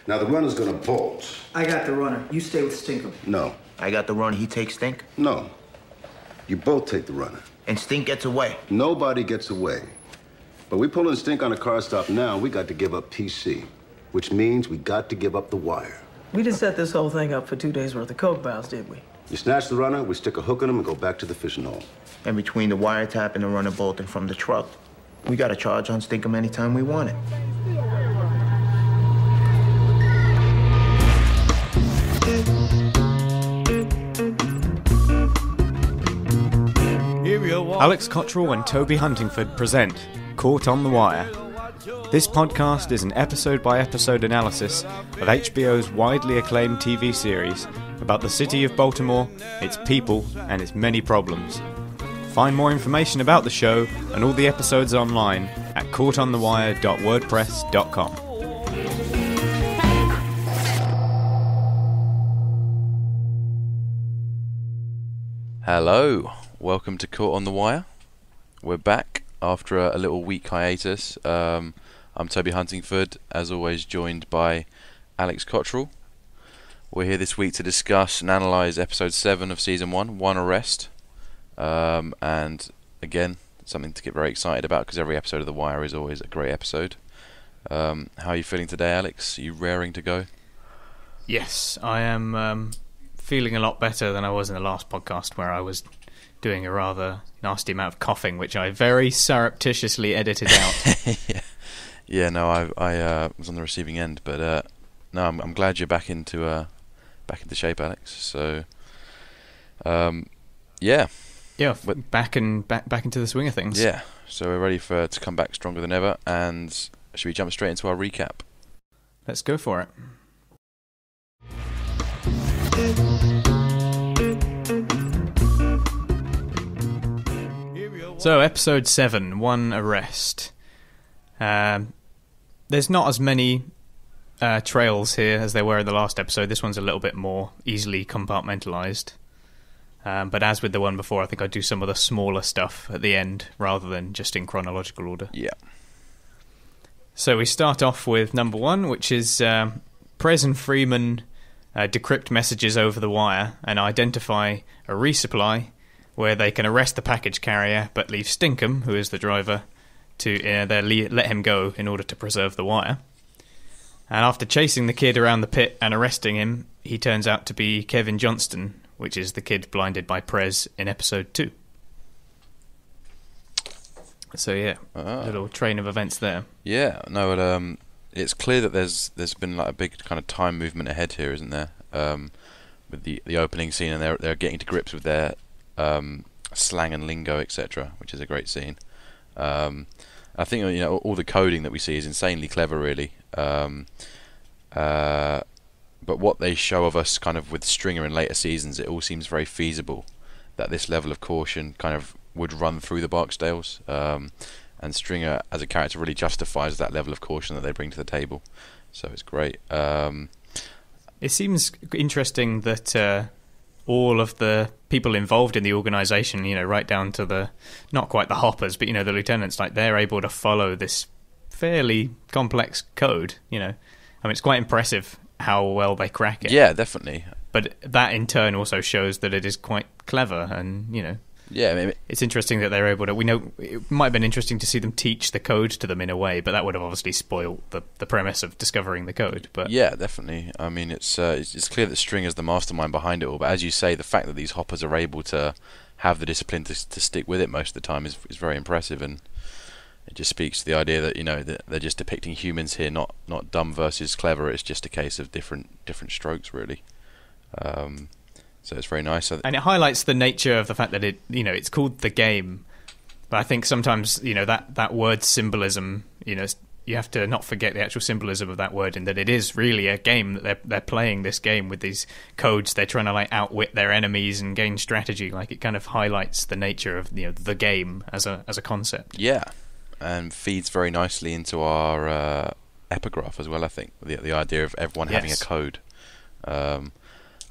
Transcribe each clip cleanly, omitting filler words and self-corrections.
Now, the runner's gonna bolt. I got the runner. You stay with Stinkum. No. I got the runner. He takes Stink. No. You both take the runner. And Stink gets away. Nobody gets away. But we pulling Stink on a car stop now, we got to give up PC, which means we got to give up the wire. We didn't set this whole thing up for 2 days worth of coke bounce, did we? You snatch the runner, we stick a hook in him and go back to the fishing hole. And between the wiretap and the runner bolting from the truck, we got a charge on Stinkum anytime we want it. Alex Cottrell and Toby Huntingford present Caught on the Wire. This podcast is an episode-by-episode analysis of HBO's widely acclaimed TV series about the city of Baltimore, its people, and its many problems. Find more information about the show and all the episodes online at caughtonthewire.wordpress.com. Hello, welcome to Caught on the Wire. We're back after a little week hiatus. I'm Toby Huntingford, as always joined by Alex Cottrell. We're here this week to discuss and analyse episode 7 of season 1, One Arrest. And again, something to get very excited about because every episode of The Wire is always a great episode. How are you feeling today, Alex? Are you raring to go? Yes, I am feeling a lot better than I was in the last podcast where I was doing a rather nasty amount of coughing, which I very surreptitiously edited out. No, I was on the receiving end, but no, I'm glad you're back into shape, Alex. So, yeah, back into the swing of things. Yeah, so we're ready to come back stronger than ever. And should we jump straight into our recap? Let's go for it. So, episode 7, One Arrest. There's not as many trails here as there were in the last episode. This one's a little bit more easily compartmentalised. But as with the one before, I think I do some of the smaller stuff at the end rather than just in chronological order. Yeah. So we start off with number 1, which is Prez and Freeman decrypt messages over the wire and identify a resupply where they can arrest the package carrier but leave Stinkum, who is the driver, to let him go in order to preserve the wire. And after chasing the kid around the pit and arresting him, he turns out to be Kevin Johnston, which is the kid blinded by Prez in episode 2. So yeah, little train of events there. Yeah, no, it's clear that there's been like a big kind of time movement ahead here, isn't there? With the opening scene, and they're getting to grips with their slang and lingo, etc., which is a great scene. I think all the coding that we see is insanely clever, really. But what they show of us, kind of with Stringer in later seasons, it all seems very feasible that this level of caution kind of would run through the Barksdales. And Stringer, as a character, really justifies that level of caution that they bring to the table. So it's great. It seems interesting that all of the people involved in the organisation, right down to the, not quite the hoppers, but, the lieutenants, like they're able to follow this fairly complex code, I mean, it's quite impressive how well they crack it. Yeah, definitely. But that in turn also shows that it is quite clever and, Yeah, I mean, it's interesting that they're able to. We know it might have been interesting to see them teach the code to them in a way, but that would have obviously spoiled the premise of discovering the code. But yeah, definitely. I mean, it's clear that Stringer's the mastermind behind it all. But as you say, the fact that these hoppers are able to have the discipline to stick with it most of the time is very impressive, and it just speaks to the idea that that they're just depicting humans here, not dumb versus clever. It's just a case of different strokes, really. So it's very nice. And it highlights the nature of the fact that it's called The Game. But I think sometimes, that word symbolism, you have to not forget the actual symbolism of that word, in that it is really a game, that they're playing this game with these codes. They're trying to outwit their enemies and gain strategy. Like, it kind of highlights the nature of the game as a concept. Yeah, and feeds very nicely into our epigraph as well, I think. The idea of everyone having a code.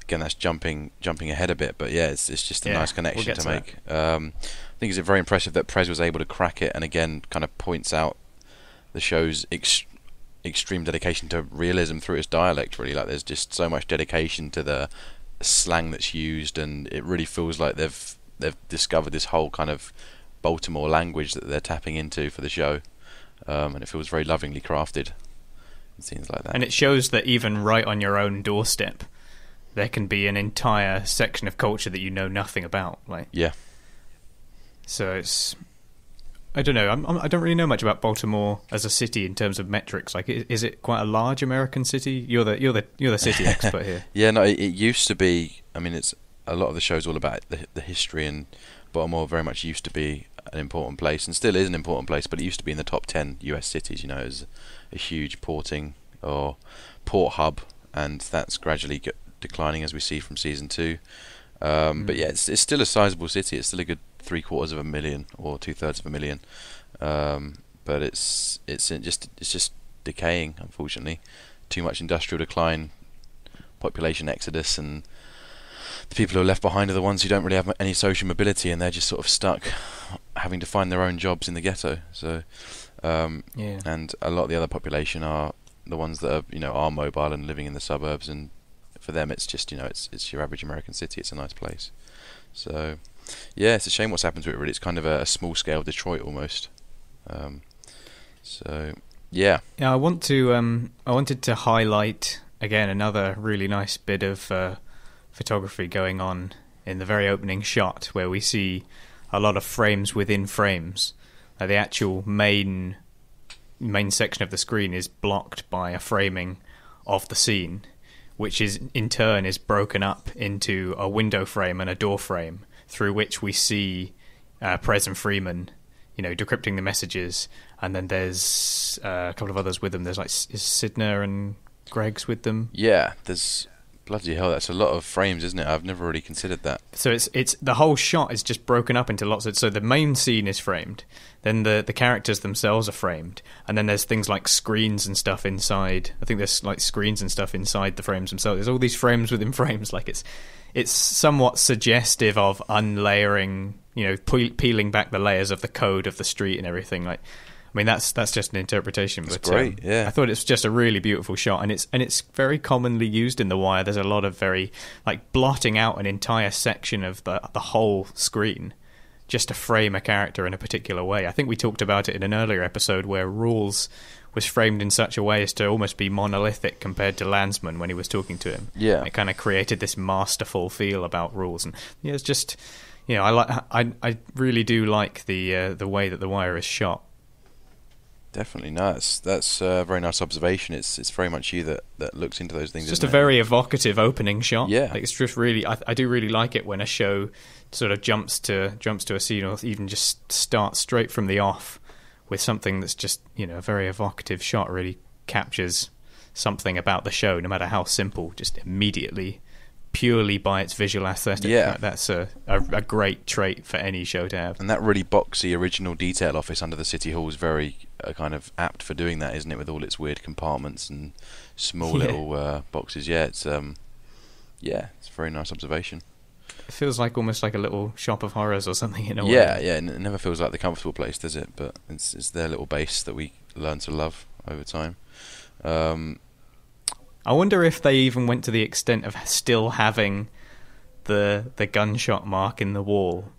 Again, that's jumping ahead a bit, but yeah, it's just a nice connection to make. I think it's very impressive that Prez was able to crack it, and again, kind of points out the show's extreme dedication to realism through its dialect. Really, like there's just so much dedication to the slang that's used, and it really feels like they've discovered this whole kind of Baltimore language that they're tapping into for the show, and it feels very lovingly crafted. It seems like that, and it shows that even right on your own doorstep, there can be an entire section of culture that you know nothing about. Like, yeah. So it's, I don't know. I don't really know much about Baltimore as a city in terms of metrics. Like, is it quite a large American city? You're the city expert here. Yeah, no, it used to be. I mean, it's a lot of the show's all about the history, and Baltimore very much used to be an important place, and still is an important place. But it used to be in the top 10 U.S. cities. You know, as a huge porting or port hub, and that's gradually declining as we see from season 2. But yeah, it's still a sizable city. It's still a good 750,000 or 2/3 but it's just decaying, unfortunately. Too much industrial decline, population exodus, and the people who are left behind are the ones who don't really have any social mobility, and they're just sort of stuck having to find their own jobs in the ghetto. So and a lot of the other population are the ones that are mobile and living in the suburbs, and for them it's just it's your average American city. It's a nice place. So yeah, it's a shame what's happened to it, really. It's kind of a small scale Detroit almost. So yeah, I wanted to highlight again another really nice bit of photography going on in the very opening shot, where we see a lot of frames within frames. The actual main section of the screen is blocked by a framing of the scene, which is in turn is broken up into a window frame and a door frame, through which we see Prez and Freeman, decrypting the messages, and then there's a couple of others with them. There's is Sidner and Greg's with them. Yeah, there's bloody hell. That's a lot of frames, isn't it? I've never really considered that. So it's the whole shot is just broken up into lots of. So the main scene is framed, then the characters themselves are framed, and then there's things like screens and stuff inside. I think there's like screens and stuff inside the frames themselves. There's all these frames within frames. Like it's somewhat suggestive of unlayering, peeling back the layers of the code of the street and everything. Like, I mean, that's just an interpretation. It's but great, yeah. I thought it's just a really beautiful shot, and it's very commonly used in The Wire. There's a lot of very blotting out an entire section of the whole screen just to frame a character in a particular way. I think we talked about it in an earlier episode where Rules was framed in such a way as to almost be monolithic compared to Landsman when he was talking to him. Yeah, it kind of created this masterful feel about Rules, and yeah, it's just I really do like the way that The Wire is shot. Definitely, no, that's a very nice observation. It's very much you that looks into those things. It's just a very evocative opening shot. Yeah, it's just really I do really like it when a show sort of jumps to a scene, or even just starts straight from the off with something that's just a very evocative shot. Really captures something about the show, no matter how simple, just immediately, purely by its visual aesthetic. Yeah, that's a great trait for any show to have. And that really boxy original detail office under the city hall is very kind of apt for doing that, isn't it? With all its weird compartments and small little boxes. Yeah, it's a very nice observation. It feels almost like a little shop of horrors or something in a way. Yeah, it never feels like the comfortable place, does it? But it's their little base that we learn to love over time. I wonder if they even went to the extent of still having the gunshot mark in the wall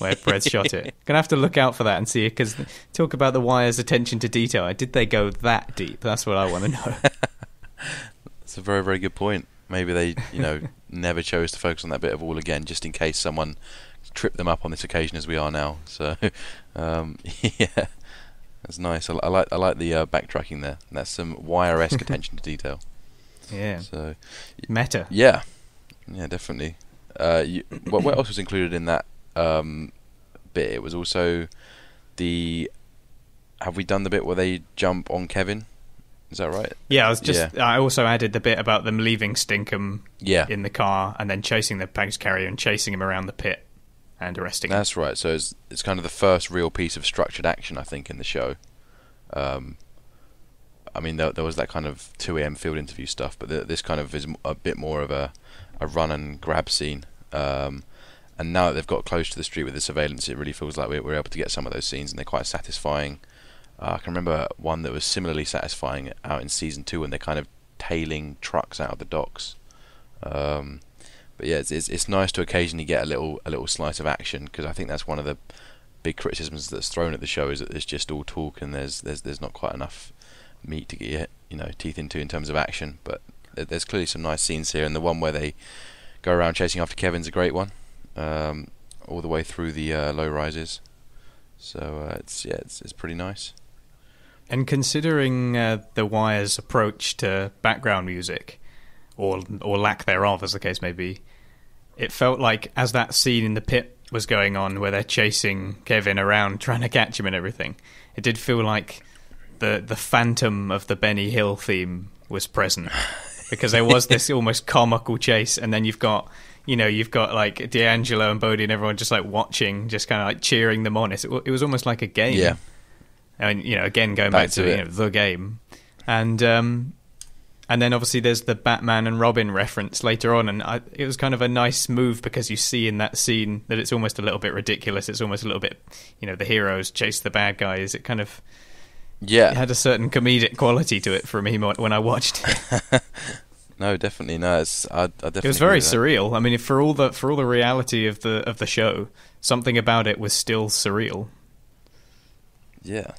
where Prez shot it. Gonna have to look out for that and see, because talk about The Wire's attention to detail. Did they go that deep? That's what I want to know. That's a very, very good point. Maybe they, never chose to focus on that bit of wall again, just in case someone tripped them up on this occasion, as we are now. So, yeah, that's nice. I like the backtracking there. That's some Wire-esque attention to detail. Yeah. So, meta. Yeah, definitely. What else was included in that bit? It was also have we done the bit where they jump on Kevin? Is that right? Yeah, I also added the bit about them leaving Stinkham in the car and then chasing the baggage carrier and chasing him around the pit and arresting him. That's right. So it's kind of the first real piece of structured action, I think, in the show. I mean, there was that kind of 2 a.m. field interview stuff, but this kind of is a bit more of a run and grab scene. And now that they've got close to the street with the surveillance, it really feels like we're able to get some of those scenes, and they're quite satisfying. I can remember one that was similarly satisfying out in season 2 when they're kind of tailing trucks out of the docks. But yeah, it's nice to occasionally get a little slice of action, because I think that's one of the big criticisms that's thrown at the show, is that it's just all talk and there's not quite enough meat to get your teeth into in terms of action. But there's clearly some nice scenes here, and the one where they go around chasing after Kevin's a great one, all the way through the low rises. So it's pretty nice. And considering The Wire's approach to background music, or lack thereof, as the case may be, it felt like, as that scene in the pit was going on, where they're chasing Kevin around, trying to catch him and everything, it did feel like the phantom of the Benny Hill theme was present, because there was this almost comical chase, and then you've got like D'Angelo and Bodie and everyone just like watching, just kind of like cheering them on. It was almost like a game. Yeah. I mean, again, going back to the game, and then obviously there's the Batman and Robin reference later on, and it was kind of a nice move, because you see in that scene that it's almost a little bit ridiculous. It's almost a little bit, the heroes chase the bad guys. It kind of, it had a certain comedic quality to it for me when I watched it. No, definitely no. I definitely. It was very surreal. I mean, for all the reality of the show, something about it was still surreal. Yeah.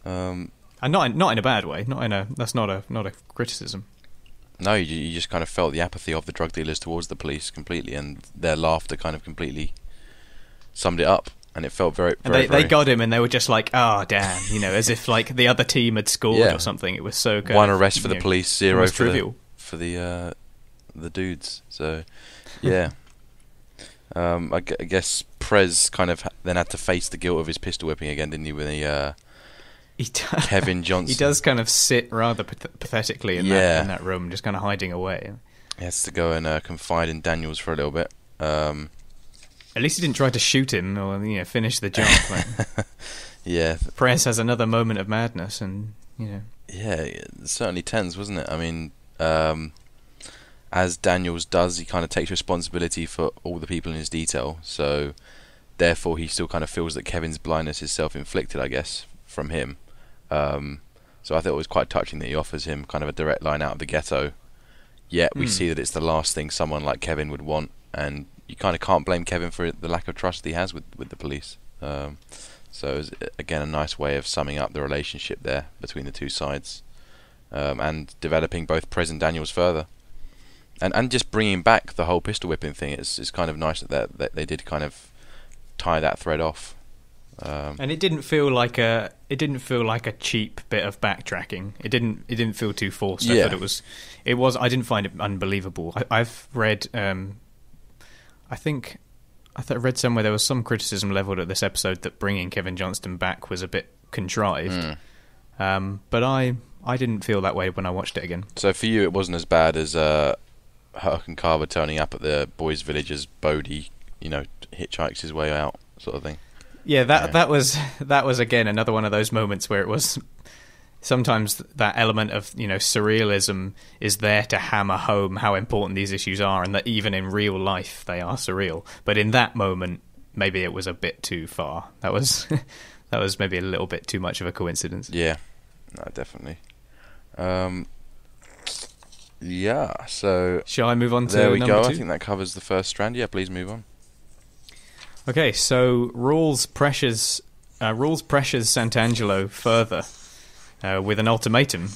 And not in a bad way. That's not a criticism. No, you just kind of felt the apathy of the drug dealers towards the police completely, and their laughter kind of completely summed it up. And it felt very, and they got him, and they were just like, "Oh, damn," as if like the other team had scored or something. It was so good. One arrest for the police, 0 for trivial for the dudes. So, yeah. I guess Prez kind of then had to face the guilt of his pistol whipping again, didn't he? When Kevin Johnson. He does kind of sit rather pathetically in that room, just kind of hiding away. He has to go and confide in Daniels for a little bit. At least he didn't try to shoot him or finish the job. Like. Yeah. Prez has another moment of madness, and Yeah, it certainly tense, wasn't it? I mean, as Daniels does, he kind of takes responsibility for all the people in his detail. So, therefore, he still kind of feels that Kevin's blindness is self-inflicted, I guess, from him. So I thought it was quite touching that he offers him kind of a direct line out of the ghetto. Yet we see that it's the last thing someone like Kevin would want, and you kind of can't blame Kevin for the lack of trust that he has with the police. So it was, again, a nice way of summing up the relationship there between the two sides, and developing both Prez and Daniels further, and just bringing back the whole pistol whipping thing. It's kind of nice that they did kind of tie that thread off. And it didn't feel like a cheap bit of backtracking. It didn't feel too forced. Yeah. But it was. I didn't find it unbelievable. I've read. I read somewhere there was some criticism leveled at this episode that bringing Kevin Johnston back was a bit contrived. But I didn't feel that way when I watched it again. So for you, it wasn't as bad as Herc and Carver turning up at the boys' village as Bodie, hitchhikes his way out, sort of thing. Yeah, that was again another one of those moments where it was sometimes that element of surrealism is there to hammer home how important these issues are, and that even in real life they are surreal. But in that moment, maybe it was a bit too far. That was maybe a little bit too much of a coincidence. Yeah, no, definitely. Yeah. So shall I move on to there we number go? 2? I think that covers the first strand. Yeah, please move on. Okay, so Rawls pressures Sant'Angelo further with an ultimatum.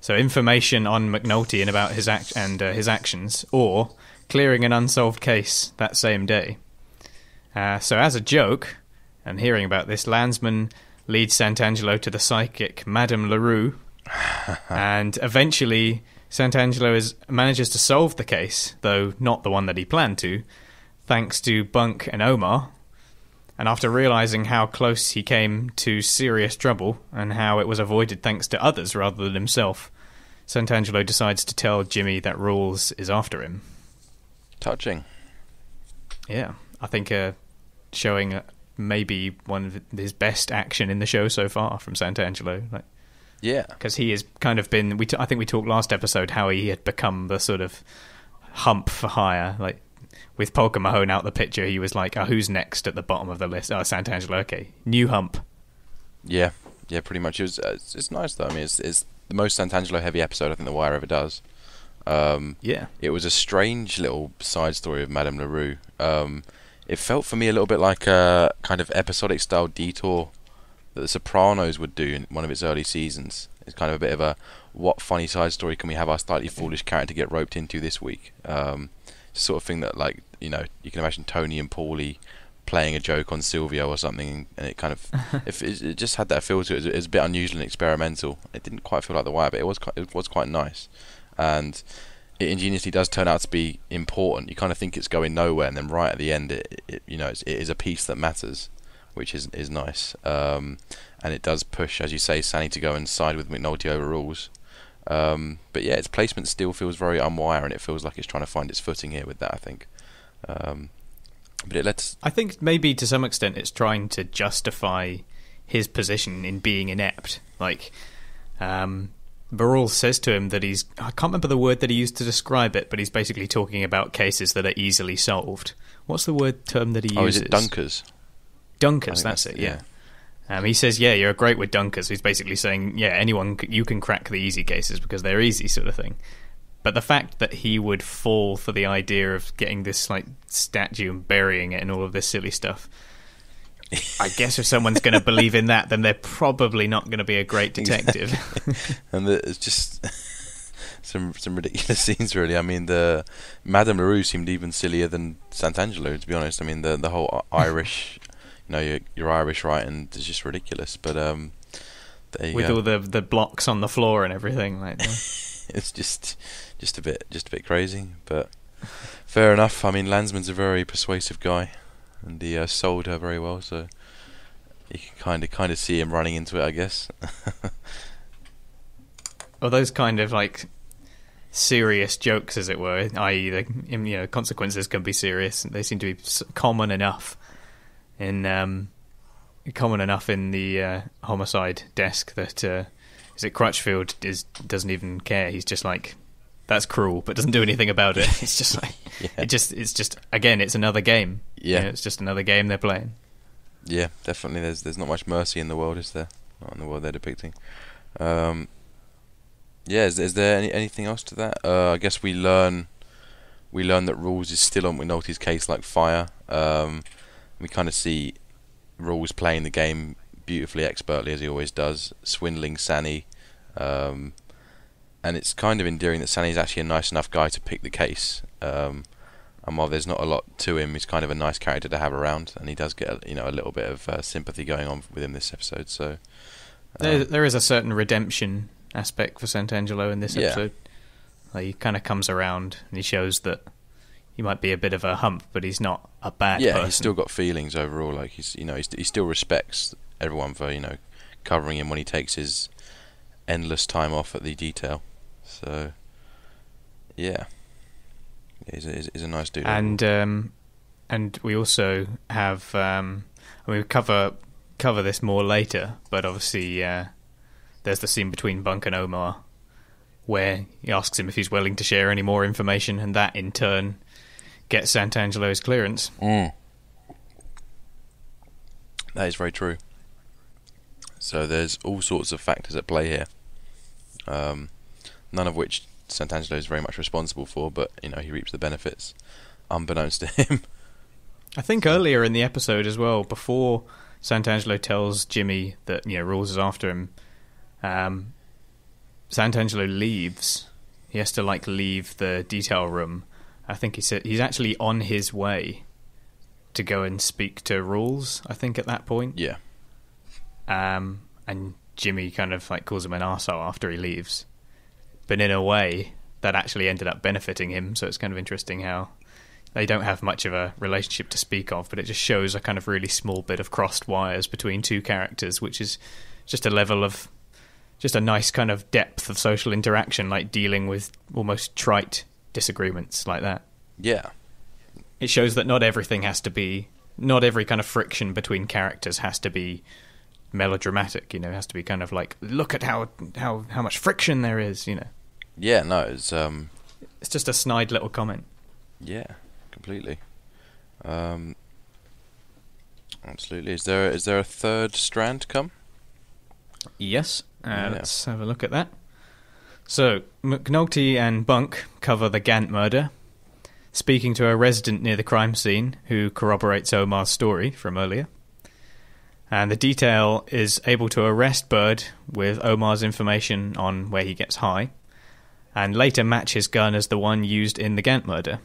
So information on McNulty and about his actions, or clearing an unsolved case that same day. So as a joke, and hearing about this, Landsman leads Sant'Angelo to the psychic Madame LaRue, and eventually Sant'Angelo manages to solve the case, though not the one that he planned to, thanks to Bunk and Omar. And after realising how close he came to serious trouble and how it was avoided thanks to others rather than himself, Sant'Angelo decides to tell Jimmy that Rawls is after him. Touching. Yeah, I think showing maybe one of his best action in the show so far from Sant'Angelo. Yeah. Because he has kind of been... I think we talked last episode how he had become the sort of hump for hire, with Polka Mahone out the picture, he was like, who's next at the bottom of the list? Oh, Sant'Angelo, okay. New hump. Yeah, Yeah, pretty much. It's nice though. I mean, it's the most Santangelo heavy episode I think The Wire ever does. Yeah. It was a strange little side story of Madame LaRue. It felt for me a little bit like a kind of episodic style detour that The Sopranos would do in one of its early seasons. It's kind of a bit of a, what funny side story can we have our slightly foolish character get roped into this week? Sort of thing that, like, you know, you can imagine Tony and Paulie playing a joke on Silvio or something, and it kind of it just had that feel to it. It was a bit unusual and experimental. It didn't quite feel like The Wire, but it was quite nice, and it ingeniously does turn out to be important. You kind of think it's going nowhere, and then right at the end, it is a piece that matters, which is nice. And it does push, as you say, Sanny to go and side with McNulty over rules. But yeah, its placement still feels very unwire, and it feels like it's trying to find its footing here with that, I think. But it lets... I think maybe to some extent it's trying to justify his position in being inept. Like, Barul says to him that he's... I can't remember the word that he used to describe it, but he's basically talking about cases that are easily solved. What's the term that he uses? Oh, is it dunkers? Dunkers, that's it, yeah. He says, yeah, you're great with dunkers. He's basically saying, yeah, you can crack the easy cases because they're easy, sort of thing. But the fact that he would fall for the idea of getting this like statue and burying it and all of this silly stuff, I guess if someone's going to believe in that, then they're probably not going to be a great detective. And it's just some ridiculous scenes, really. I mean, the Madame LaRue seemed even sillier than Santangelo, to be honest. I mean, the whole Irish... You know, you're Irish, right? And it's just ridiculous. But with all the blocks on the floor and everything, like it's just a bit crazy. But fair enough. I mean, Landsman's a very persuasive guy, and he sold her very well. So you can kind of see him running into it, I guess. Well, those kind of like serious jokes, as it were, i.e., the consequences can be serious. They seem to be common enough. Common enough in the homicide desk that is it Crutchfield doesn't even care. He's just like, that's cruel, but doesn't do anything about it. It's just like it's just again, it's another game. Yeah, it's just another game they're playing. Yeah, definitely. There's not much mercy in the world, is there? Not in the world they're depicting. Yeah, is there anything else to that? I guess we learn that Rules is still on McNulty's case like fire. We kind of see Rules playing the game beautifully, expertly, as he always does, swindling Sanny. And it's kind of endearing that Sanny's actually a nice enough guy to pick the case. And while there's not a lot to him, he's kind of a nice character to have around, and he does get a little bit of sympathy going on with him this episode. So there is a certain redemption aspect for Santangelo in this episode. Like, he kind of comes around and he shows that he might be a bit of a hump, but he's not a bad person. Yeah, he's still got feelings overall. Like he still respects everyone for covering him when he takes his endless time off at the detail. So yeah, he's a nice dude. And we also have we cover this more later, but obviously there's the scene between Bunk and Omar where he asks him if he's willing to share any more information, and that in turn gets Santangelo's clearance. That is very true. So there's all sorts of factors at play here, none of which Santangelo is very much responsible for, but he reaps the benefits unbeknownst to him. I think earlier in the episode as well, before Santangelo tells Jimmy that Rules is after him, Santangelo leaves. He has to leave the detail room. I think he said he's actually on his way to go and speak to Rules, I think, at that point. Yeah. And Jimmy kind of calls him an arsehole after he leaves. But in a way, that actually ended up benefiting him, so it's kind of interesting how they don't have much of a relationship to speak of, but it just shows a kind of really small bit of crossed wires between two characters, which is just a level of just a nice kind of depth of social interaction, like dealing with almost trite disagreements like that. Yeah. It shows that not every kind of friction between characters has to be melodramatic, it has to be kind of like, look at how much friction there is, Yeah, no, it's just a snide little comment. Yeah, completely. Absolutely. Is there a third strand to come? Yes, let's have a look at that. So, McNulty and Bunk cover the Gant murder, speaking to a resident near the crime scene who corroborates Omar's story from earlier. And the detail is able to arrest Bird with Omar's information on where he gets high, and later match his gun as the one used in the Gant murder.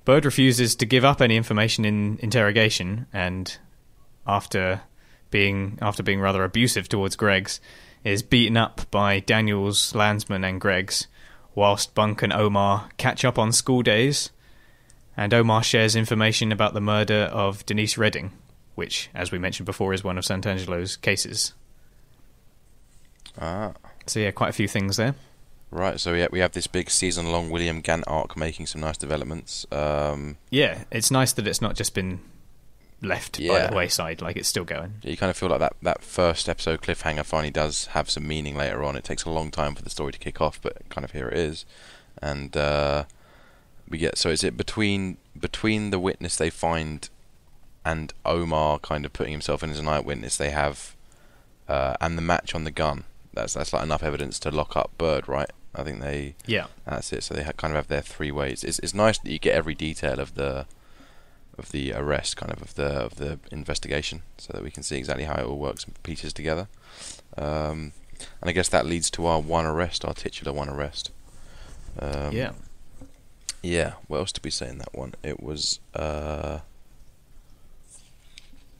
Bird refuses to give up any information in interrogation, and after being rather abusive towards Greggs, is beaten up by Daniels, Landsman and Greggs, whilst Bunk and Omar catch up on school days, and Omar shares information about the murder of Denise Redding, which, as we mentioned before, is one of Sant'Angelo's cases. So yeah, quite a few things there. Right, so we have this big season-long William Gant arc making some nice developments. Yeah, it's nice that it's not just been left by the wayside, like it's still going. You kind of feel like that first episode cliffhanger finally does have some meaning later on. It takes a long time for the story to kick off, but kind of here it is. And we get, so is it between the witness they find and Omar kind of putting himself in as an eyewitness they have, and the match on the gun, that's like enough evidence to lock up Bird, right? I think that's it. So they kind of have their three ways. It's nice that you get every detail of the arrest, kind of the investigation, so that we can see exactly how it all works and pieces together. And I guess that leads to our titular one arrest. Yeah. What else did we say in that one? It was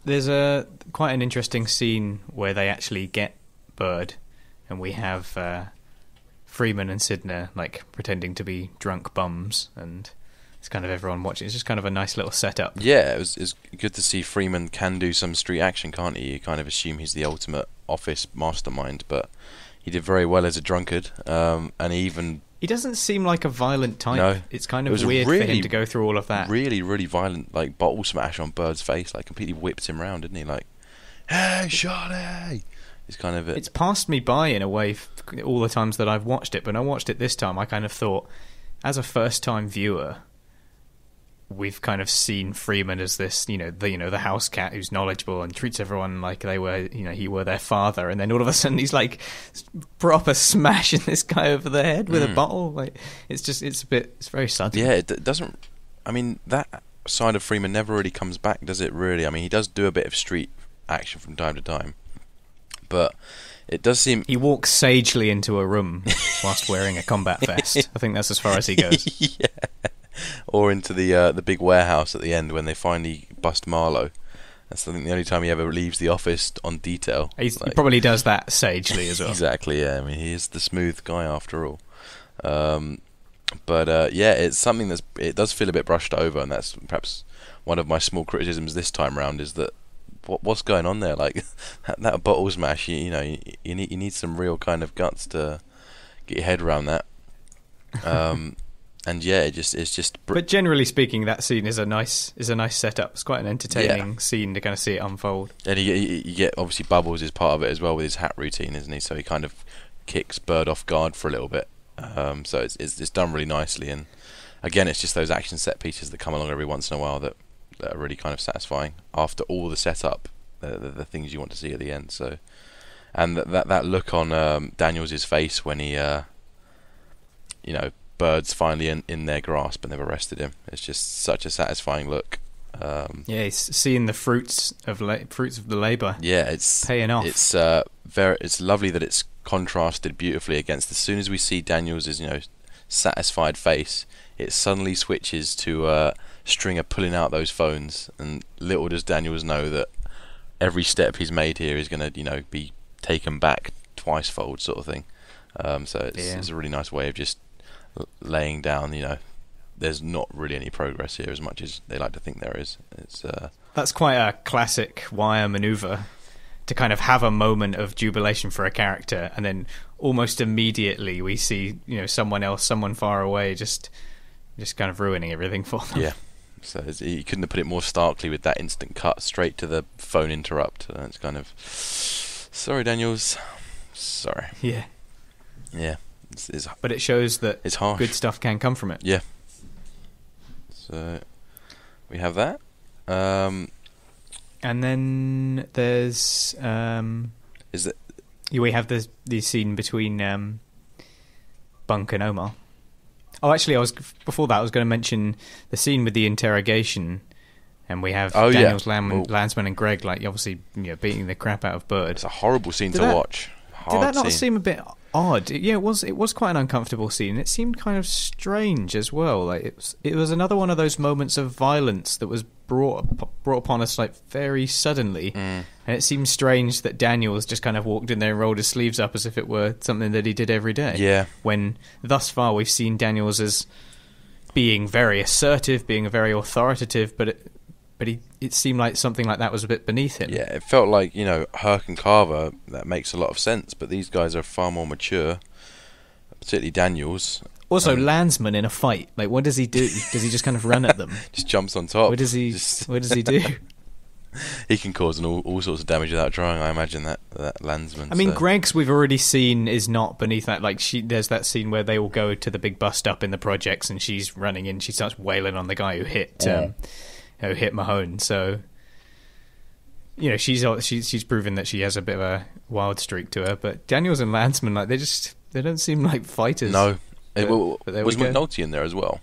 there's quite an interesting scene where they actually get Bird, and we have Freeman and Sidner like pretending to be drunk bums, and it's kind of everyone watching. It's just kind of a nice little setup. Yeah, it was good to see Freeman can do some street action, can't he? You kind of assume he's the ultimate office mastermind, but he did very well as a drunkard, and he doesn't seem like a violent type. No, it's kind of weird for him to go through all of that. Really, really violent, like bottle smash on Bird's face, like completely whipped him round, didn't he? Like, hey, Charlie! It's kind of It's passed me by in a way all the times that I've watched it, but when I watched it this time, I kind of thought, as a first-time viewer, we've kind of seen Freeman as this, the house cat who's knowledgeable and treats everyone like they were, he were their father, and then all of a sudden he's like proper smashing this guy over the head with a bottle. Like it's very sudden. Yeah, it doesn't. I mean, that side of Freeman never really comes back, does it? Really? I mean, he does do a bit of street action from time to time, but it does seem he walks sagely into a room whilst wearing a combat vest. I think that's as far as he goes. Yeah. Or into the big warehouse at the end when they finally bust Marlowe. That's I think the only time he ever leaves the office on detail. He probably does that sagely as well. Exactly, yeah. I mean, he is the smooth guy after all. But yeah, it's something it does feel a bit brushed over, and that's perhaps one of my small criticisms this time round, is that what's going on there? Like that bottle smash, you need some real kind of guts to get your head around that. And yeah, it's just. But generally speaking, that scene is a nice setup. It's quite an entertaining scene to kind of see it unfold. And you get obviously Bubbles is part of it as well with his hat routine, isn't he? So he kind of kicks Bird off guard for a little bit. So it's done really nicely. And again, it's just those action set pieces that come along every once in a while that are really kind of satisfying after all the setup, the things you want to see at the end. So, and that look on Daniels' face when he, Bird's finally in their grasp and they've arrested him. It's just such a satisfying look. He's seeing the fruits of the labour. Yeah, it's paying off. It's it's lovely that it's contrasted beautifully against. As soon as we see Daniels' satisfied face, it suddenly switches to Stringer pulling out those phones, and little does Daniels know that every step he's made here is going to be taken back twice-fold sort of thing. So it's a really nice way of just laying down, there's not really any progress here as much as they like to think there is. That's quite a classic Wire maneuver, to kind of have a moment of jubilation for a character, and then almost immediately we see someone far away just kind of ruining everything for them. Yeah, so he couldn't have put it more starkly with that instant cut straight to the phone interrupt. It's kind of, sorry Daniels, sorry. Yeah. But it shows that it's harsh. Good stuff can come from it. Yeah. So we have that. And then there's is we have the scene between Bunk and Omar. Oh, actually, before that, I was going to mention the scene with the interrogation, and we have Daniel's landsman and Greg, like, obviously, beating the crap out of Bird. It's a horrible scene to watch. Did that not seem a bit odd? Yeah, it was quite an uncomfortable scene. It seemed kind of strange as well. Like it was another one of those moments of violence that was brought upon us like very suddenly, and it seemed strange that Daniels just kind of walked in there and rolled his sleeves up as if it were something that he did every day. Yeah. When thus far we've seen Daniels as being very assertive, being very authoritative, but it seemed like something like that was a bit beneath him. Yeah, it felt like, Herc and Carver, that makes a lot of sense, but these guys are far more mature, particularly Daniels. Also, landsman in a fight, like, what does he do? Does he just kind of run at them? Just jumps on top. What does he do? He can cause all sorts of damage without trying, I imagine, that landsman. I mean, Greg's, we've already seen, is not beneath that. Like, there's that scene where they all go to the big bust up in the projects, and she's running in, she starts wailing on the guy who hit Mahone. So, she's proven that she has a bit of a wild streak to her. But Daniels and Landsman, like, they don't seem like fighters. No, but was McNulty in there as well?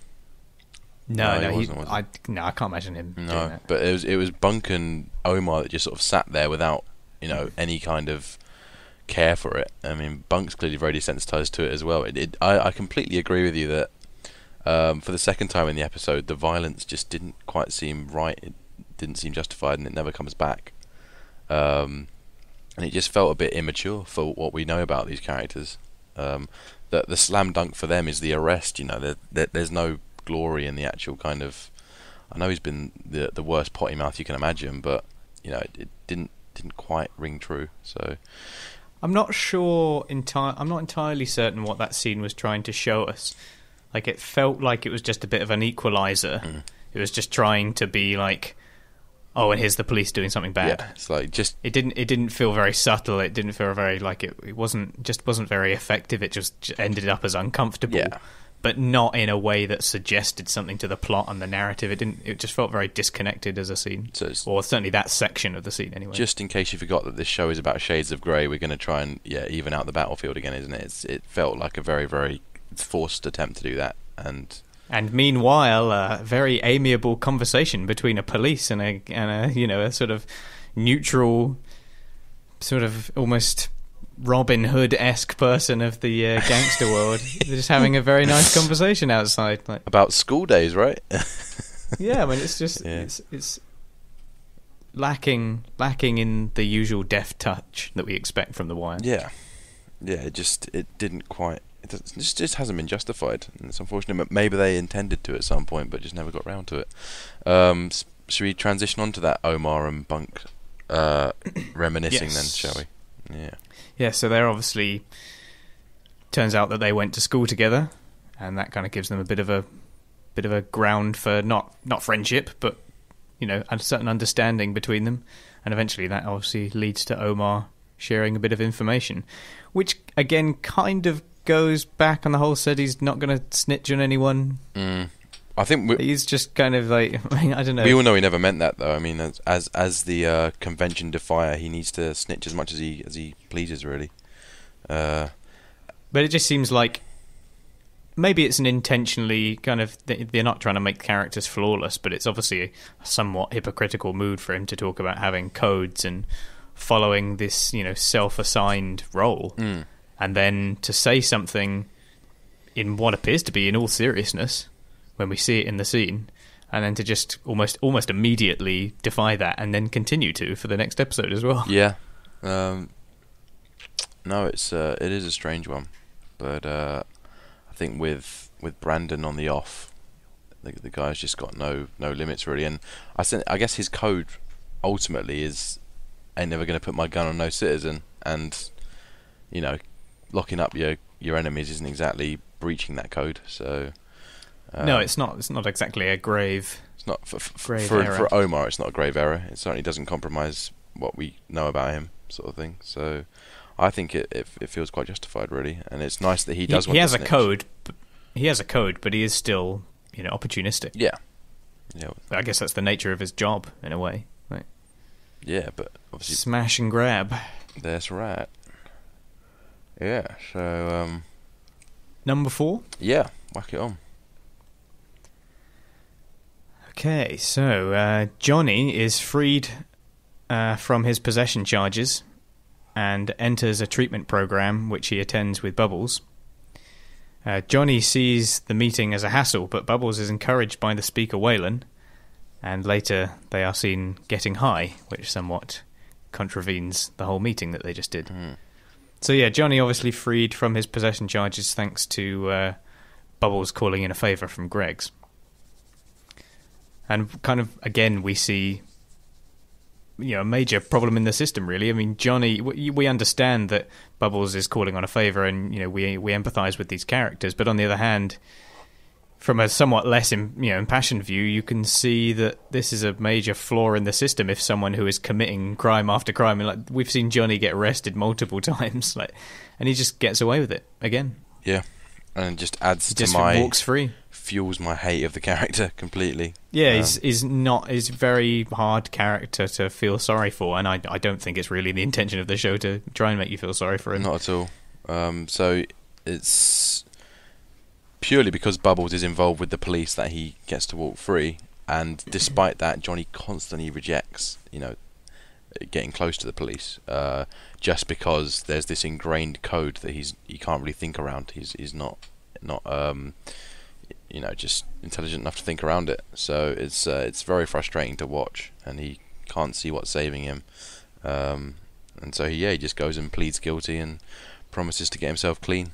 No, I can't imagine him. doing No, that. but it was Bunk and Omar that just sort of sat there without any kind of care for it. I mean, Bunk's clearly very desensitized to it as well. I completely agree with you that. For the second time in the episode, the violence just didn't quite seem right. It didn't seem justified, and it never comes back. And it just felt a bit immature for what we know about these characters. The slam dunk for them is the arrest. There's no glory in the actual kind of. I know he's been the worst potty mouth you can imagine, but it didn't quite ring true. So I'm not sure. I'm not entirely certain what that scene was trying to show us. Like, it felt like it was just a bit of an equalizer. It was just trying to be like, oh, and here's the police doing something bad. Yeah, it's like just it didn't feel very subtle. It didn't feel very like it wasn't very effective. It just ended up as uncomfortable. Yeah. But not in a way that suggested something to the plot and the narrative. It just felt very disconnected as a scene, or certainly that section of the scene anyway. Just in case you forgot that this show is about shades of grey, we're going to try and even out the battlefield again, isn't it? It felt like a very, very forced attempt to do that, and meanwhile, a very amiable conversation between a police and a sort of neutral, sort of almost Robin Hood-esque person of the gangster world. They're just having a very nice conversation outside, like about school days, right? Yeah, I mean, it's just it's lacking in the usual deft touch that we expect from The Wire. Yeah, it didn't quite. It just hasn't been justified, and it's unfortunate. But maybe they intended to at some point, but just never got round to it. Should we transition on to that Omar and Bunk reminiscing then, shall we? Yeah. Yeah, so they're obviously. Turns out that they went to school together, and that kind of gives them a bit of a ground for not friendship, but a certain understanding between them, and eventually that obviously leads to Omar sharing a bit of information, which again kind of goes back on the whole. Said he's not going to snitch on anyone. I think he's just kind of like, I don't know. We all know he never meant that, though. I mean, as the convention defier, he needs to snitch as much as he pleases, really. But it just seems like maybe it's an intentionally kind of, they're not trying to make characters flawless, but it's obviously a somewhat hypocritical mood for him to talk about having codes and following this self-assigned role. And then to say something in what appears to be in all seriousness when we see it in the scene, and then to just almost immediately defy that and then continue to for the next episode as well. Yeah. No, it is a strange one, but I think with Brandon on the off, the guy's just got no limits really, and I guess his code ultimately is, ain't never going to put my gun on no citizen, and locking up your enemies isn't exactly breaching that code. So no, it's not exactly a grave. It's not grave error. For Omar. It's not a grave error. It certainly doesn't compromise what we know about him, sort of thing. So I think it feels quite justified, really, and it's nice that he does. He has a code. He has a code, but he is still opportunistic. Yeah. I guess that's the nature of his job in a way. Right? Yeah, but obviously smash and grab. That's right. Yeah. So Number 4. yeah, whack it on. Okay, so Johnny is freed from his possession charges and enters a treatment program which he attends with Bubbles. Johnny sees the meeting as a hassle, but Bubbles is encouraged by the speaker Waylon, and later they are seen getting high, which somewhat contravenes the whole meeting that they just did. So yeah, Johnny obviously freed from his possession charges thanks to Bubbles calling in a favour from Greg's. And kind of, again, we see, a major problem in the system, really. I mean, Johnny, we understand that Bubbles is calling on a favour and, we empathise with these characters. But on the other hand, from a somewhat less, impassioned view, you can see that this is a major flaw in the system if someone who is committing crime after crime, and like we've seen Johnny get arrested multiple times, and he just gets away with it again. Yeah, and it just adds to just my... walks free. Fuels my hate of the character completely. Yeah, he's very hard character to feel sorry for, and I don't think it's really the intention of the show to try and make you feel sorry for him. Not at all. So it's purely because Bubbles is involved with the police that he gets to walk free, and despite that, Johnny constantly rejects, getting close to the police, just because there's this ingrained code that he can't really think around. He's not just intelligent enough to think around it. So it's very frustrating to watch, and he can't see what's saving him. And so he just goes and pleads guilty and promises to get himself clean.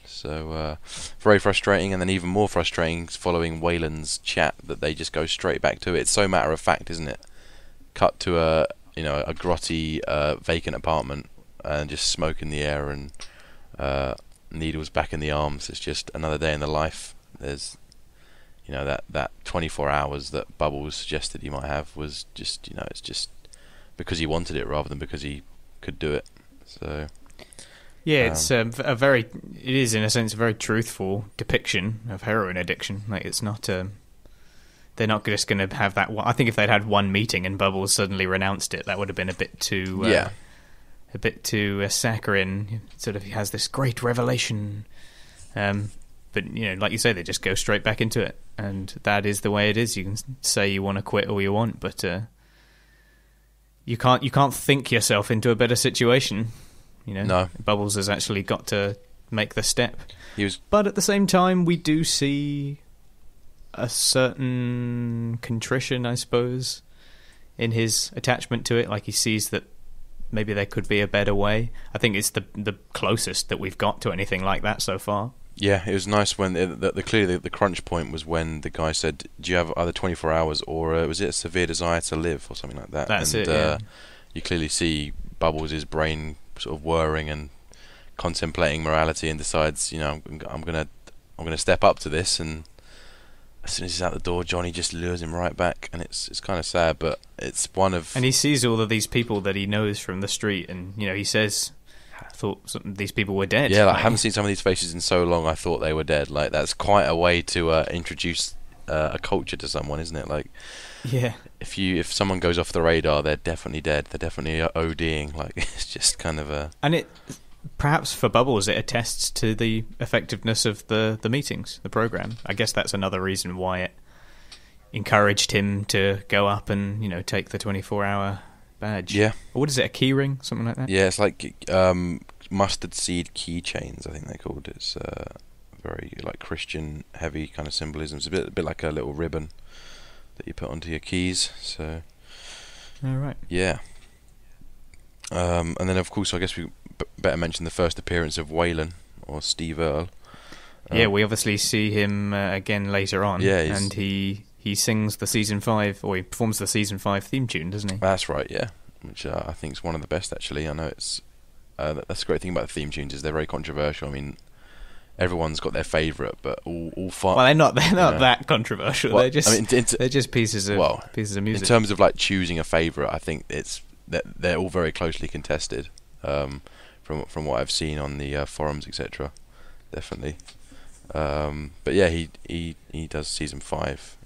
So very frustrating, and then even more frustrating following Waylon's chat that they just go straight back to it. It's so matter of fact, isn't it? Cut to a grotty vacant apartment and just smoke in the air and needles back in the arms. It's just another day in the life. There's that 24 hours that Bubbles suggested he might have was just it's just because he wanted it rather than because he could do it. So yeah, it's it is in a sense a very truthful depiction of heroin addiction. Like, it's not they're not just going to have that one. I think if they'd had one meeting and Bubbles suddenly renounced it, that would have been a bit too saccharine. Sort of, he has this great revelation. But, like you say, they just go straight back into it. And that is the way it is. You can say you want to quit all you want, but you can't think yourself into a better situation. No. Bubbles has actually got to make the step. But at the same time, we do see a certain contrition, I suppose, in his attachment to it. Like, he sees that maybe there could be a better way. I think it's the closest that we've got to anything like that so far. Yeah, it was nice when clearly the crunch point was when the guy said, "Do you have either 24 hours or was it a severe desire to live or something like that?" That's it. Yeah. You clearly see Bubbles' brain sort of whirring and contemplating morality, and decides, I'm gonna step up to this. And as soon as he's out the door, Johnny just lures him right back, and it's kind of sad, but it's one of. And he sees all of these people that he knows from the street, and he says, I thought these people were dead. Yeah, I haven't seen some of these faces in so long. I thought they were dead. Like, that's quite a way to introduce a culture to someone, isn't it? Like, yeah, if someone goes off the radar, they're definitely dead. They're definitely ODing. Like, it's just kind of a. And it perhaps for Bubbles, it attests to the effectiveness of the meetings, the program. I guess that's another reason why it encouraged him to go up and take the 24-hour. Badge. Yeah. Or what is it, a key ring? Something like that? Yeah, it's like mustard seed keychains, I think they're called. It's very like Christian heavy kind of symbolism. It's a bit like a little ribbon that you put onto your keys. So all right. Yeah. And then of course I guess we better mention the first appearance of Waylon, or Steve Earle. Yeah, we obviously see him again later on. Yeah, and he sings the season 5, or he performs the season 5 theme tune, doesn't he? That's right, yeah. Which I think is one of the best, actually. I know it's that's the great thing about the theme tunes, is they're very controversial. I mean, everyone's got their favourite, but all five. Well, they're not that controversial. Well, they're just pieces of music. In terms of like choosing a favourite, I think they're all very closely contested. From what I've seen on the forums, etc. Definitely. But yeah, he does season 5.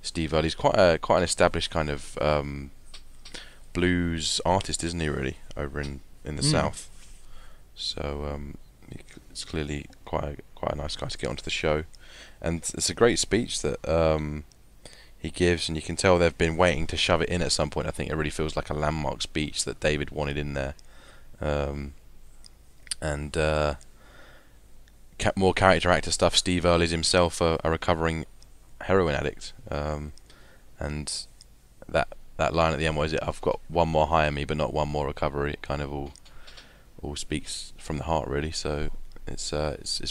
Steve Earle, he's quite an established kind of blues artist, isn't he? Really, over in the south. So it's clearly quite a nice guy to get onto the show, and it's a great speech that he gives, and you can tell they've been waiting to shove it in at some point. I think it really feels like a landmark speech that David wanted in there, and more character actor stuff. Steve Earle is himself a recovering heroin addict, and that line at the end was, "I've got one more hire me, but not one more recovery." It kind of all speaks from the heart, really. So it's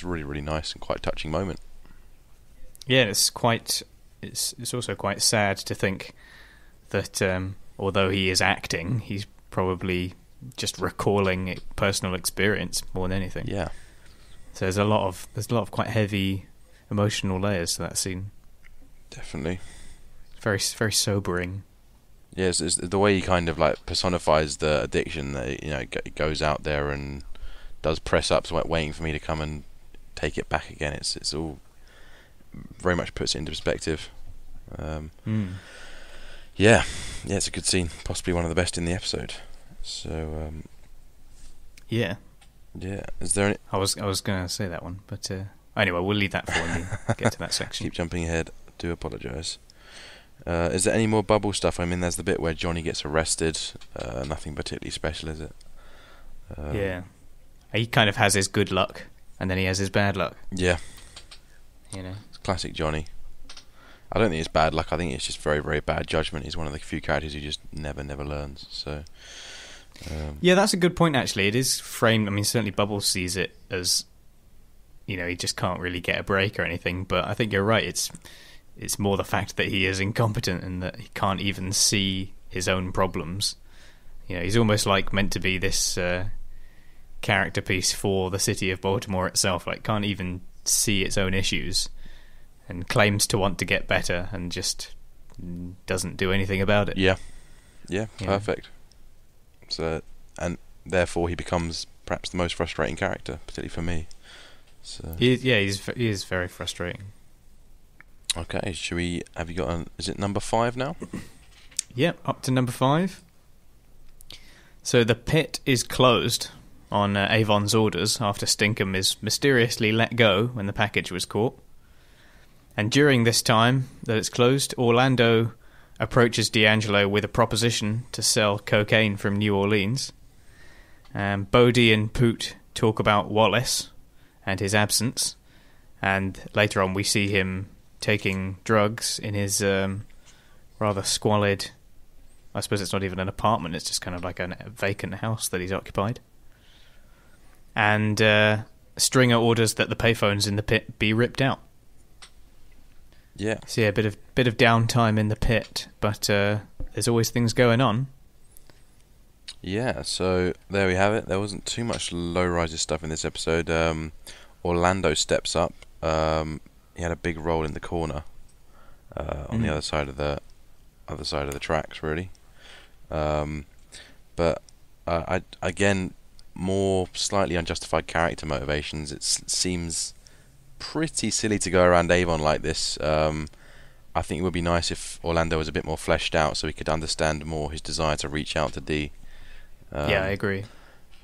really, really nice and quite touching moment. Yeah, it's also quite sad to think that although he is acting, he's probably just recalling personal experience more than anything. Yeah. So there's a lot of quite heavy emotional layers to that scene. Definitely. Very, very sobering. Yes, it's the way he kind of like personifies the addiction. That, you know, it goes out there and does press ups, waiting for me to come and take it back again. It's all very much puts it into perspective. Yeah, it's a good scene. Possibly one of the best in the episode. So yeah. Is there any? I was going to say that one, but anyway, we'll leave that for when we get to that section. Keep jumping ahead. Do apologise. Is there any more bubble stuff? I mean, there's the bit where Johnny gets arrested. Nothing particularly special, is it? Yeah. He kind of has his good luck, and then he has his bad luck. Yeah. You know, it's classic Johnny. I don't think it's bad luck. I think it's just very, very bad judgment. He's one of the few characters who just never learns. So. Yeah, that's a good point. Actually, it is framed. I mean, certainly Bubbles sees it as, you know, he just can't really get a break or anything. But I think you're right. It's more the fact that he is incompetent and that he can't even see his own problems. You know, he's almost like meant to be this character piece for the city of Baltimore itself. Like, can't even see its own issues and claims to want to get better and just doesn't do anything about it. Yeah, perfect. So, and therefore he becomes perhaps the most frustrating character, particularly for me. So. He is very frustrating. Okay, have you got is it number 5 now? Yep, up to number 5. So the pit is closed on Avon's orders after Stinkum is mysteriously let go when the package was caught. And during this time that it's closed, Orlando approaches D'Angelo with a proposition to sell cocaine from New Orleans. Bodie and Poot talk about Wallace and his absence, and later on we see him taking drugs in his rather squalid, I suppose it's not even an apartment, it's just kind of like a vacant house that he's occupied. And Stringer orders that the payphones in the pit be ripped out. Yeah. So yeah, a bit of downtime in the pit, but there's always things going on. Yeah, so there we have it. There wasn't too much low-rises stuff in this episode. Orlando steps up. He had a big role in the corner on the other side of the tracks, really. But again, more slightly unjustified character motivations. It seems pretty silly to go around Avon like this. I think it would be nice if Orlando was a bit more fleshed out so we could understand more his desire to reach out to D. Yeah, I agree.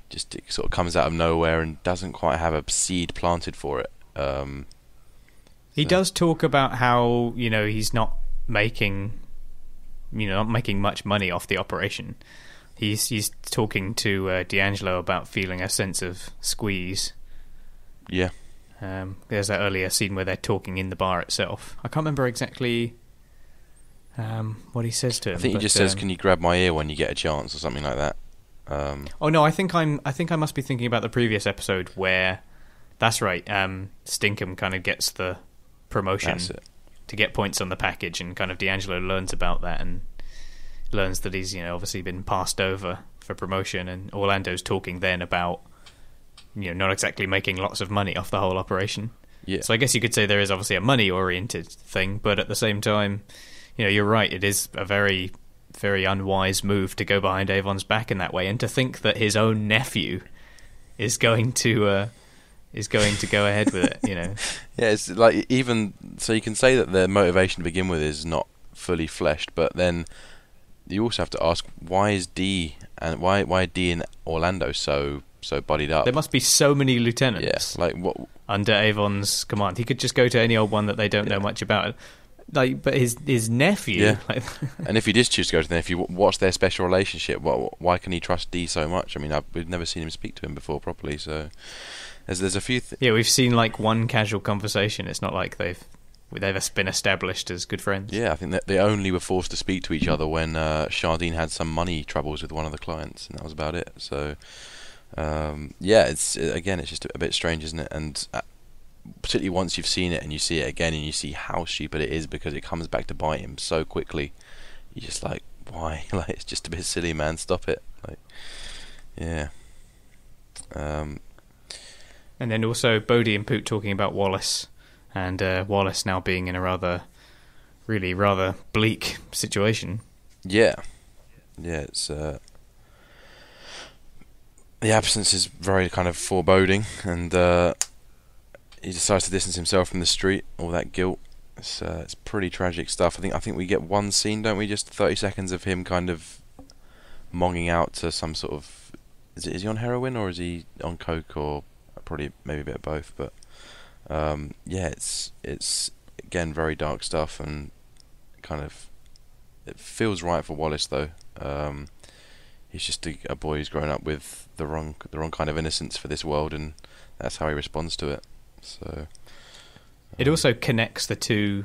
Just it sort of comes out of nowhere and doesn't quite have a seed planted for it. He does talk about how, you know, he's not making much money off the operation. He's talking to D'Angelo about feeling a sense of squeeze. Yeah. There's that earlier scene where they're talking in the bar itself. I can't remember exactly what he says to him. I think he just says, "Can you grab my ear when you get a chance," or something like that. Oh no, I think I must be thinking about the previous episode where, that's right. Stinkum kind of gets the promotion to get points on the package, and kind of D'Angelo learns about that and learns that he's, you know, obviously been passed over for promotion, and Orlando's talking then about, you know, not exactly making lots of money off the whole operation. Yeah. So I guess you could say there is obviously a money-oriented thing, but at the same time, you know, you're right. It is a very, very unwise move to go behind Avon's back in that way, and to think that his own nephew is going to go ahead with it. You know. Yeah, it's like, even so, you can say that their motivation to begin with is not fully fleshed, but then you also have to ask, why is D and why are D and Orlando so so buddied up. There must be so many lieutenants. Yeah, like what under Avon's command. He could just go to any old one that they don't know much about. Like, but his nephew. Yeah. Like, and if he did choose to go to the nephew, what's their special relationship? Why can he trust D so much? I mean, we've never seen him speak to him before properly. So there's a few. Yeah, we've seen like one casual conversation. It's not like they've been established as good friends. Yeah, I think that they only were forced to speak to each other when Chardine had some money troubles with one of the clients, and that was about it. So, it's just a bit strange, isn't it? And particularly once you've seen it and you see it again and you see how stupid it is because it comes back to bite him so quickly, you're just like, why? Like, it's just a bit silly, man. Stop it. Like, yeah. And then also Bodhi and Poot talking about Wallace. And Wallace now being in a rather bleak situation. Yeah, it's the absence is very kind of foreboding, and he decides to distance himself from the street. All that guilt. It's pretty tragic stuff. I think we get one scene, don't we? Just 30 seconds of him kind of monging out to some sort of. Is he on heroin or is he on coke or probably maybe a bit of both, but. It's again very dark stuff, and kind of it feels right for Wallace though. He's just a boy who's grown up with the wrong kind of innocence for this world, and that's how he responds to it. So it also connects the two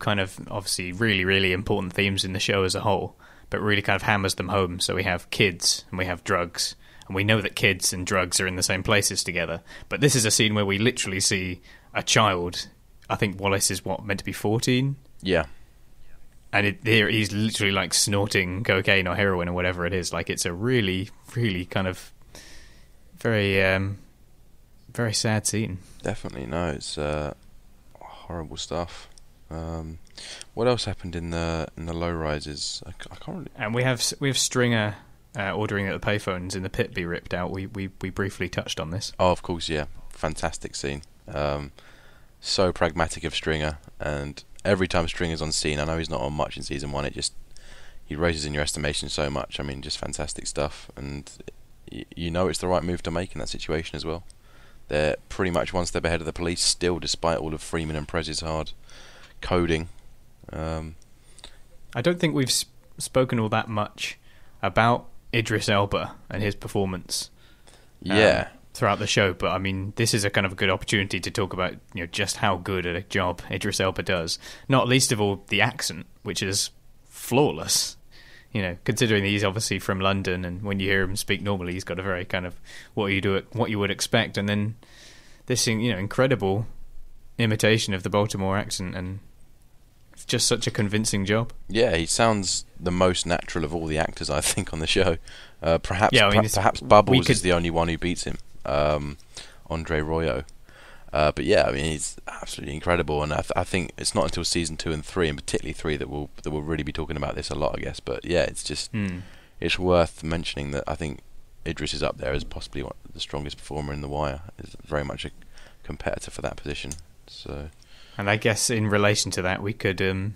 kind of obviously really, really important themes in the show as a whole, but really kind of hammers them home. So we have kids and we have drugs. And we know that kids and drugs are in the same places together. But this is a scene where we literally see a child. I think Wallace is meant to be 14? Yeah. And he's literally like snorting cocaine or heroin or whatever it is. Like, it's a really, really kind of very, very sad scene. Definitely, no. It's horrible stuff. What else happened in the low rises? I can't really... And we have Stringer... ordering that the payphones in the pit be ripped out. We briefly touched on this. Oh, of course, yeah. Fantastic scene. So pragmatic of Stringer, and every time Stringer's on scene, I know he's not on much in season 1, he raises in your estimation so much. I mean, just fantastic stuff, and you know it's the right move to make in that situation as well. They're pretty much one step ahead of the police still, despite all of Freeman and Prez's hard coding. I don't think we've spoken all that much about Idris Elba and his performance throughout the show, but I mean, this is a kind of a good opportunity to talk about just how good a job Idris Elba does, not least of all the accent, which is flawless, considering he's obviously from London, and when you hear him speak normally he's got a very kind of what you would expect, and then this incredible imitation of the Baltimore accent, and it's just such a convincing job. Yeah, he sounds the most natural of all the actors, I think, on the show. Perhaps Bubbles is the only one who beats him, Andre Royo. But yeah, I mean, he's absolutely incredible, and I think it's not until season 2 and 3, and particularly 3, that we'll really be talking about this a lot, I guess. But yeah, it's just it's worth mentioning that I think Idris is up there as possibly the strongest performer in The Wire. Is very much a competitor for that position. So. And I guess in relation to that, we could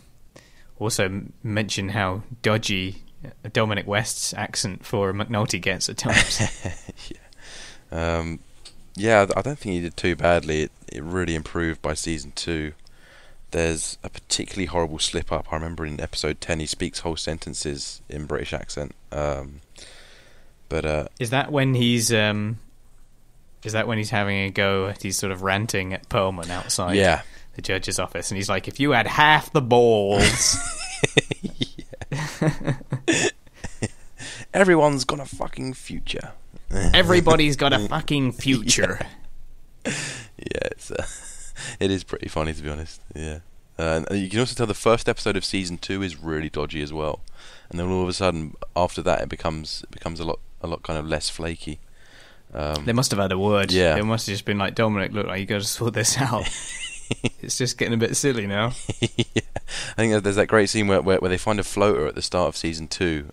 also mention how dodgy Dominic West's accent for McNulty gets at times. I don't think he did too badly. It really improved by season 2. There's a particularly horrible slip up. I remember in episode 10 he speaks whole sentences in British accent. Is that when he's having a go? He's sort of ranting at Perlman outside. Yeah. The judge's office, and he's like, if you had half the balls. Everyone's got a fucking future. Everybody's got a fucking future. Yeah, it is pretty funny, to be honest. Yeah. And you can also tell the first episode of season 2 is really dodgy as well, and then all of a sudden after that it becomes a lot kind of less flaky. They must have had a word. Yeah. They must have just been like, Dominic, look, like, you got to sort this out. It's just getting a bit silly now. Yeah. I think there's that great scene where they find a floater at the start of season 2.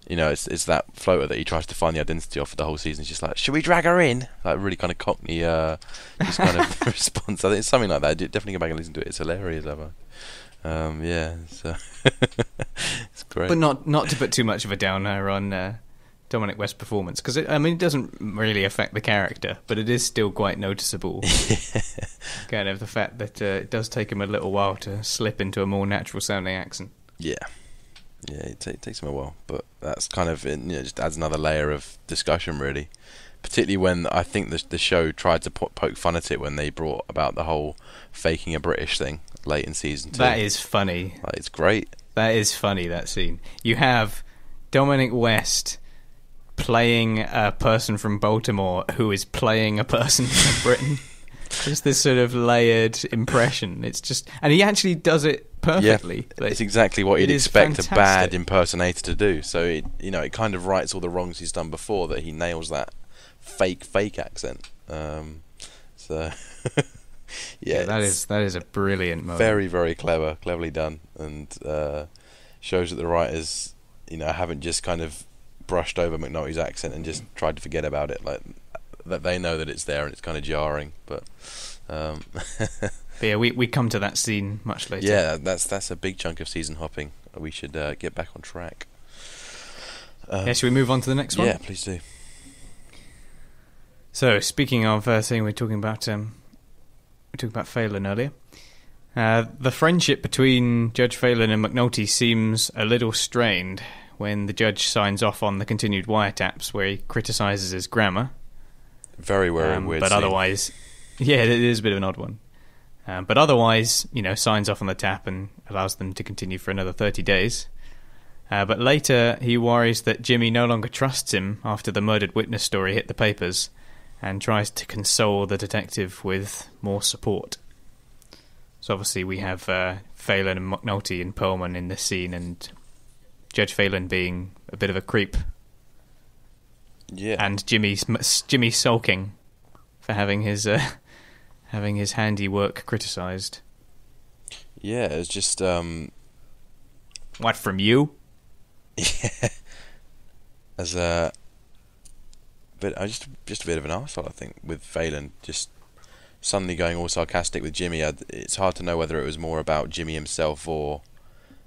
It's that floater that he tries to find the identity of for the whole season. It's just like, should we drag her in? Like, really kind of cockney just kind of response. I think it's something like that. Definitely go back and listen to it. It's hilarious. It's great. But not to put too much of a downer on Dominic West's performance, because it doesn't really affect the character, but it is still quite noticeable. Kind of the fact that it does take him a little while to slip into a more natural sounding accent. Yeah, it takes him a while, but that's kind of just adds another layer of discussion, really. Particularly when I think the show tried to poke fun at it when they brought about the whole faking a British thing late in season 2. That is funny. Like, it's great. That is funny, that scene. You have Dominic West playing a person from Baltimore who is playing a person from Britain. Just this sort of layered impression. It's just... And he actually does it perfectly. Yeah, it's exactly what you'd expect fantastic. A bad impersonator to do. So, it kind of rights all the wrongs he's done before, that he nails that fake accent. So... yeah, that is a brilliant moment. Very, very cleverly done, and shows that the writers, haven't just kind of brushed over McNulty's accent and just tried to forget about it. Like that, they know that it's there and it's kind of jarring. But yeah, we come to that scene much later. Yeah, that's a big chunk of season hopping. We should get back on track. Should we move on to the next one? Yeah, please do. So, speaking of thing, we were talking about Phelan earlier. The friendship between Judge Phelan and McNulty seems a little strained when the judge signs off on the continued wiretaps, where he criticises his grammar. Very weird but scene. Otherwise, yeah, it is a bit of an odd one. But otherwise, signs off on the tap and allows them to continue for another 30 days. But later, he worries that Jimmy no longer trusts him after the murdered witness story hit the papers, and tries to console the detective with more support. So obviously we have Phelan and McNulty and Perlman in this scene, and Judge Phelan being a bit of a creep. Yeah. And Jimmy sulking for having his handiwork criticised. Yeah, it's just... What, from you? Yeah. As a... But just a bit of an arsehole, I think, with Phelan just suddenly going all sarcastic with Jimmy. It's hard to know whether it was more about Jimmy himself or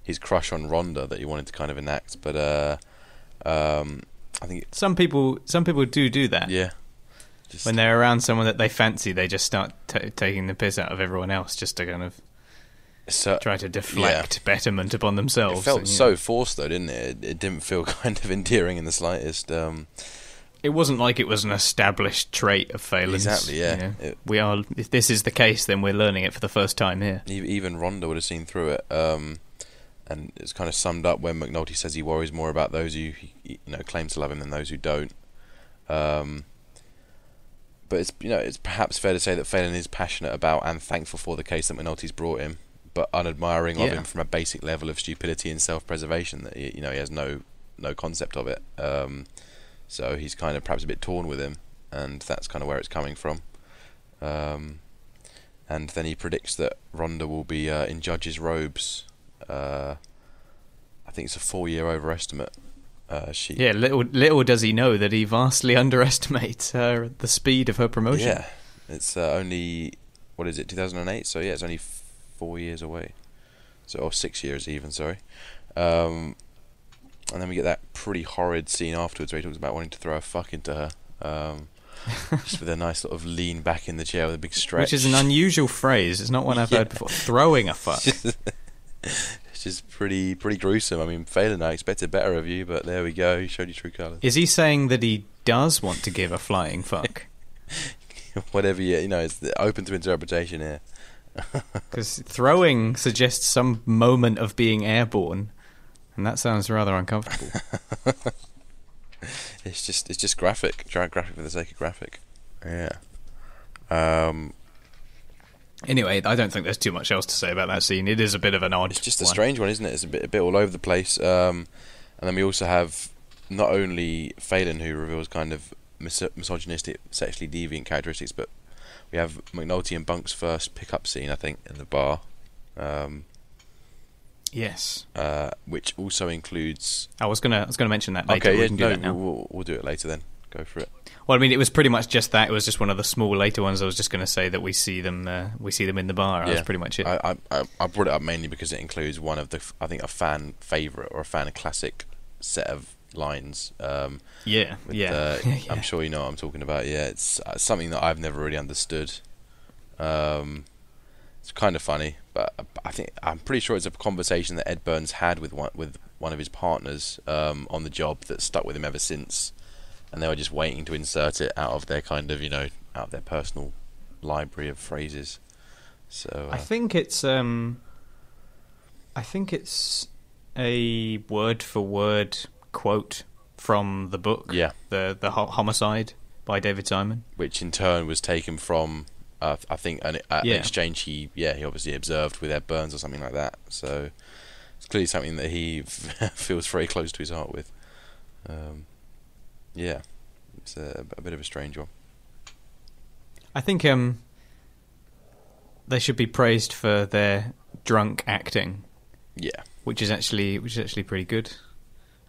his crush on Rhonda that he wanted to kind of enact. But I think some people do that. Yeah, when they're around someone that they fancy, they just start taking the piss out of everyone else just to kind of try to deflect betterment upon themselves. It felt so forced, though, didn't it? It didn't feel kind of endearing in the slightest. It wasn't like it was an established trait of Phelan's. Exactly, yeah. If this is the case, then we're learning it for the first time here. Even Rhonda would have seen through it. And it's kind of summed up when McNulty says he worries more about those who claim to love him than those who don't. But it's perhaps fair to say that Phelan is passionate about and thankful for the case that McNulty's brought him, but unadmiring of him from a basic level of stupidity and self-preservation that he has no concept of it. So he's kind of perhaps a bit torn with him, and that's kind of where it's coming from. And then he predicts that Rhonda will be in Judge's robes. I think it's a 4-year overestimate. Little does he know that he vastly underestimates the speed of her promotion. Yeah, it's only, 2008? So yeah, it's only 4 years away. Or 6 years even, sorry. And then we get that pretty horrid scene afterwards where he talks about wanting to throw a fuck into her. Just with a nice sort of lean back in the chair with a big stretch. Which is an unusual phrase. It's not one I've heard before. Throwing a fuck. It's just pretty gruesome. I mean, Phelan, I expected better of you, but there we go. You showed your true colours. Is he saying that he does want to give a flying fuck? Whatever, it's open to interpretation here. Because throwing suggests some moment of being airborne. And that sounds rather uncomfortable. It's just graphic. Graphic for the sake of graphic. Yeah. Anyway, I don't think there's too much else to say about that scene. It is a bit of an odd. It's just a strange one, isn't it? It's a bit all over the place. And then we also have not only Phelan, who reveals kind of misogynistic, sexually deviant characteristics, but we have McNulty and Bunk's first pickup scene, I think, in the bar. Yes. Which also includes... I was gonna mention that later. Okay, We'll do it later then. Go for it. Well, I mean, it was pretty much just that. It was just one of the small later ones. I was just going to say that we see them in the bar. Yeah. That's pretty much it. I brought it up mainly because it includes one of the, I think, a fan favourite or a fan classic set of lines. Yeah. I'm sure you know what I'm talking about. Yeah, it's something that I've never really understood. It's kind of funny, but I'm pretty sure it's a conversation that Ed Burns had with one of his partners on the job that stuck with him ever since, and they were just waiting to insert it out of their kind of out of their personal library of phrases. So I think it's a word for word quote from the book. Yeah, the Homicide by David Simon, which in turn was taken from I think an exchange he obviously observed with Ed Burns or something like that. So it's clearly something that he feels very close to his heart with. It's a bit of a strange one. I think they should be praised for their drunk acting. Yeah, which is actually pretty good.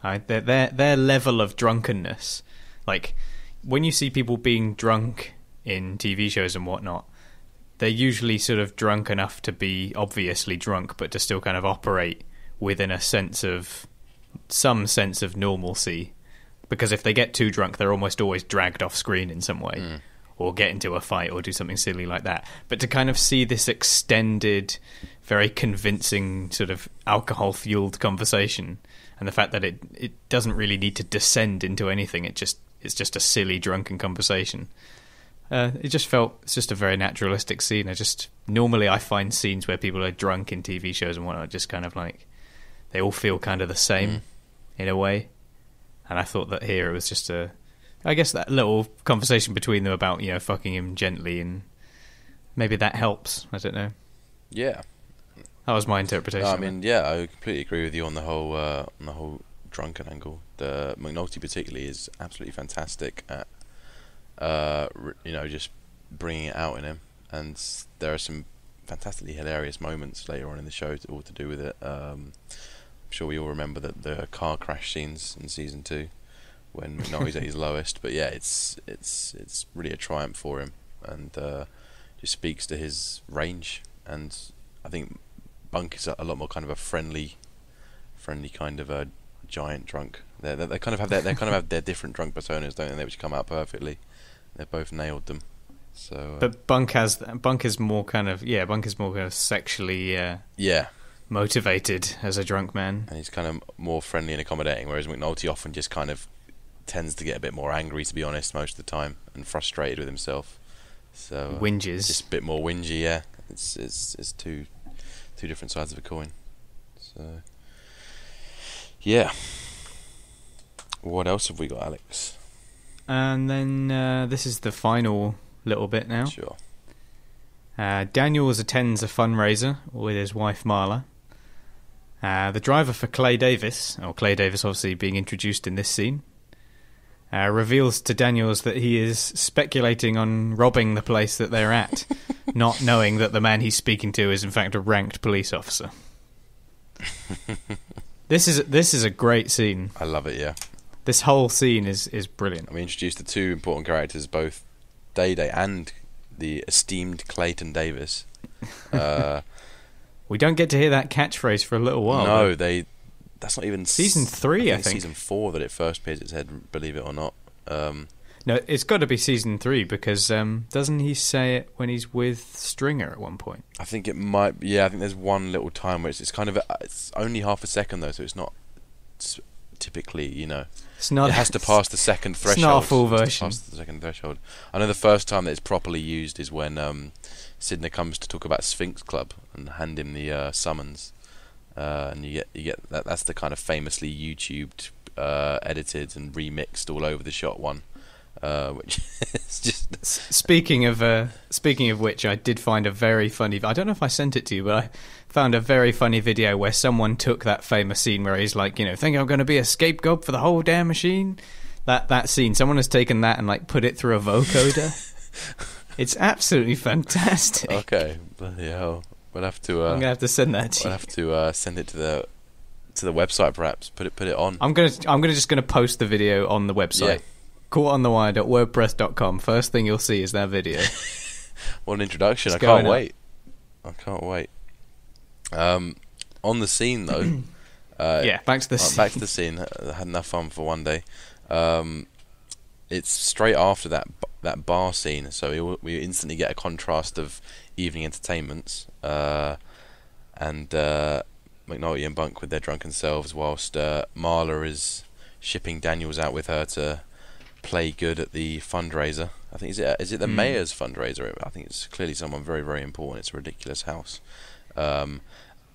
Their level of drunkenness, like when you see people being drunk in TV shows and whatnot, they're usually sort of drunk enough to be obviously drunk, but to still kind of operate within some sense of normalcy. Because if they get too drunk, they're almost always dragged off screen in some way, or get into a fight, or do something silly like that. But to kind of see this extended, very convincing sort of alcohol-fueled conversation, and the fact that it doesn't really need to descend into anything, it's just a silly drunken conversation. It's just a very naturalistic scene. Normally I find scenes where people are drunk in TV shows and whatnot, just kind of like, they all feel kind of the same in a way. And I thought that here it was just I guess that little conversation between them about, fucking him gently, and maybe that helps. I don't know. Yeah. That was my interpretation. I mean, yeah, I completely agree with you on the whole drunken angle. The McNulty particularly is absolutely fantastic at just bringing it out in him, and there are some fantastically hilarious moments later on in the show all to do with it. I'm sure we all remember the car crash scenes in season 2 when McNulty's at his lowest. But yeah, it's really a triumph for him, and just speaks to his range. And I think Bunk is a lot more kind of a friendly kind of a giant drunk. They kind of have their different drunk personas, don't they? Which come out perfectly. They both nailed them. So, but Bunk is more kind of sexually motivated as a drunk man, and he's kind of more friendly and accommodating, whereas McNulty often just kind of tends to get a bit more angry, to be honest, most of the time, and frustrated with himself. So whinges, just a bit more whingy. Yeah, it's two different sides of a coin. So yeah, what else have we got, Alex? And then this is the final little bit now. Sure. Daniels attends a fundraiser with his wife Marla. The driver for Clay Davis obviously being introduced in this scene, reveals to Daniels that he is speculating on robbing the place that they're at, not knowing that the man he's speaking to is in fact a ranked police officer. This is a great scene. I love it, yeah. This whole scene is brilliant. We introduced the two important characters, both Day Day and the esteemed Clayton Davis. We don't get to hear that catchphrase for a little while. No, that's not even season 3. I think season 4 that it first appears its head. Believe it or not. No, it's got to be season 3 because doesn't he say it when he's with Stringer at one point? I think it might. Yeah, I think there's one little time where it's kind of it's only half a second though, so it's not typically, It's not. It has to pass the second threshold. It's not a full version. Pass the second threshold. I know the first time that it's properly used is when Sidney comes to talk about Sphinx Club and hand him the summons, and you get that. That's the kind of famously YouTubed, edited and remixed all over the shot one. Which is just speaking of which, I did find a very funny. I don't know if I sent it to you, but I found a very funny video where someone took that famous scene where he's like, think I'm going to be a scapegoat for the whole damn machine. That scene, someone has taken that and like put it through a vocoder. It's absolutely fantastic. Okay, bloody hell. We'll have to. I'm gonna have to send that to you. We'll have to send it to the website, perhaps. Put it on. I'm gonna post the video on the website. Yeah. CaughtonTheWire.wordpress.com. First thing you'll see is that video. What an introduction. I can't wait. On the scene, though, Yeah, back to the scene. Back to the scene. I had enough fun for one day. It's straight after that bar scene, so we instantly get a contrast of evening entertainments, and McNulty and Bunk with their drunken selves, whilst Marla is shipping Daniels out with her to play good at the fundraiser. I think is it the mayor's fundraiser? I think it's clearly someone very, very important. It's a ridiculous house.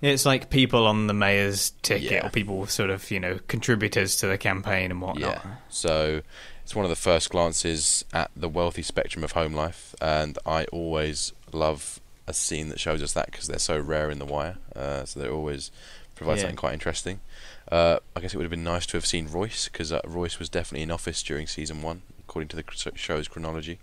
It's like people on the mayor's ticket, Yeah. or people sort of, contributors to the campaign and whatnot. Yeah. So it's one of the first glances at the wealthy spectrum of home life, and I always love a scene that shows us that because they're so rare in The Wire. So they always provide something quite interesting. I guess it would have been nice to have seen Royce, because Royce was definitely in office during season 1, according to the show's chronology.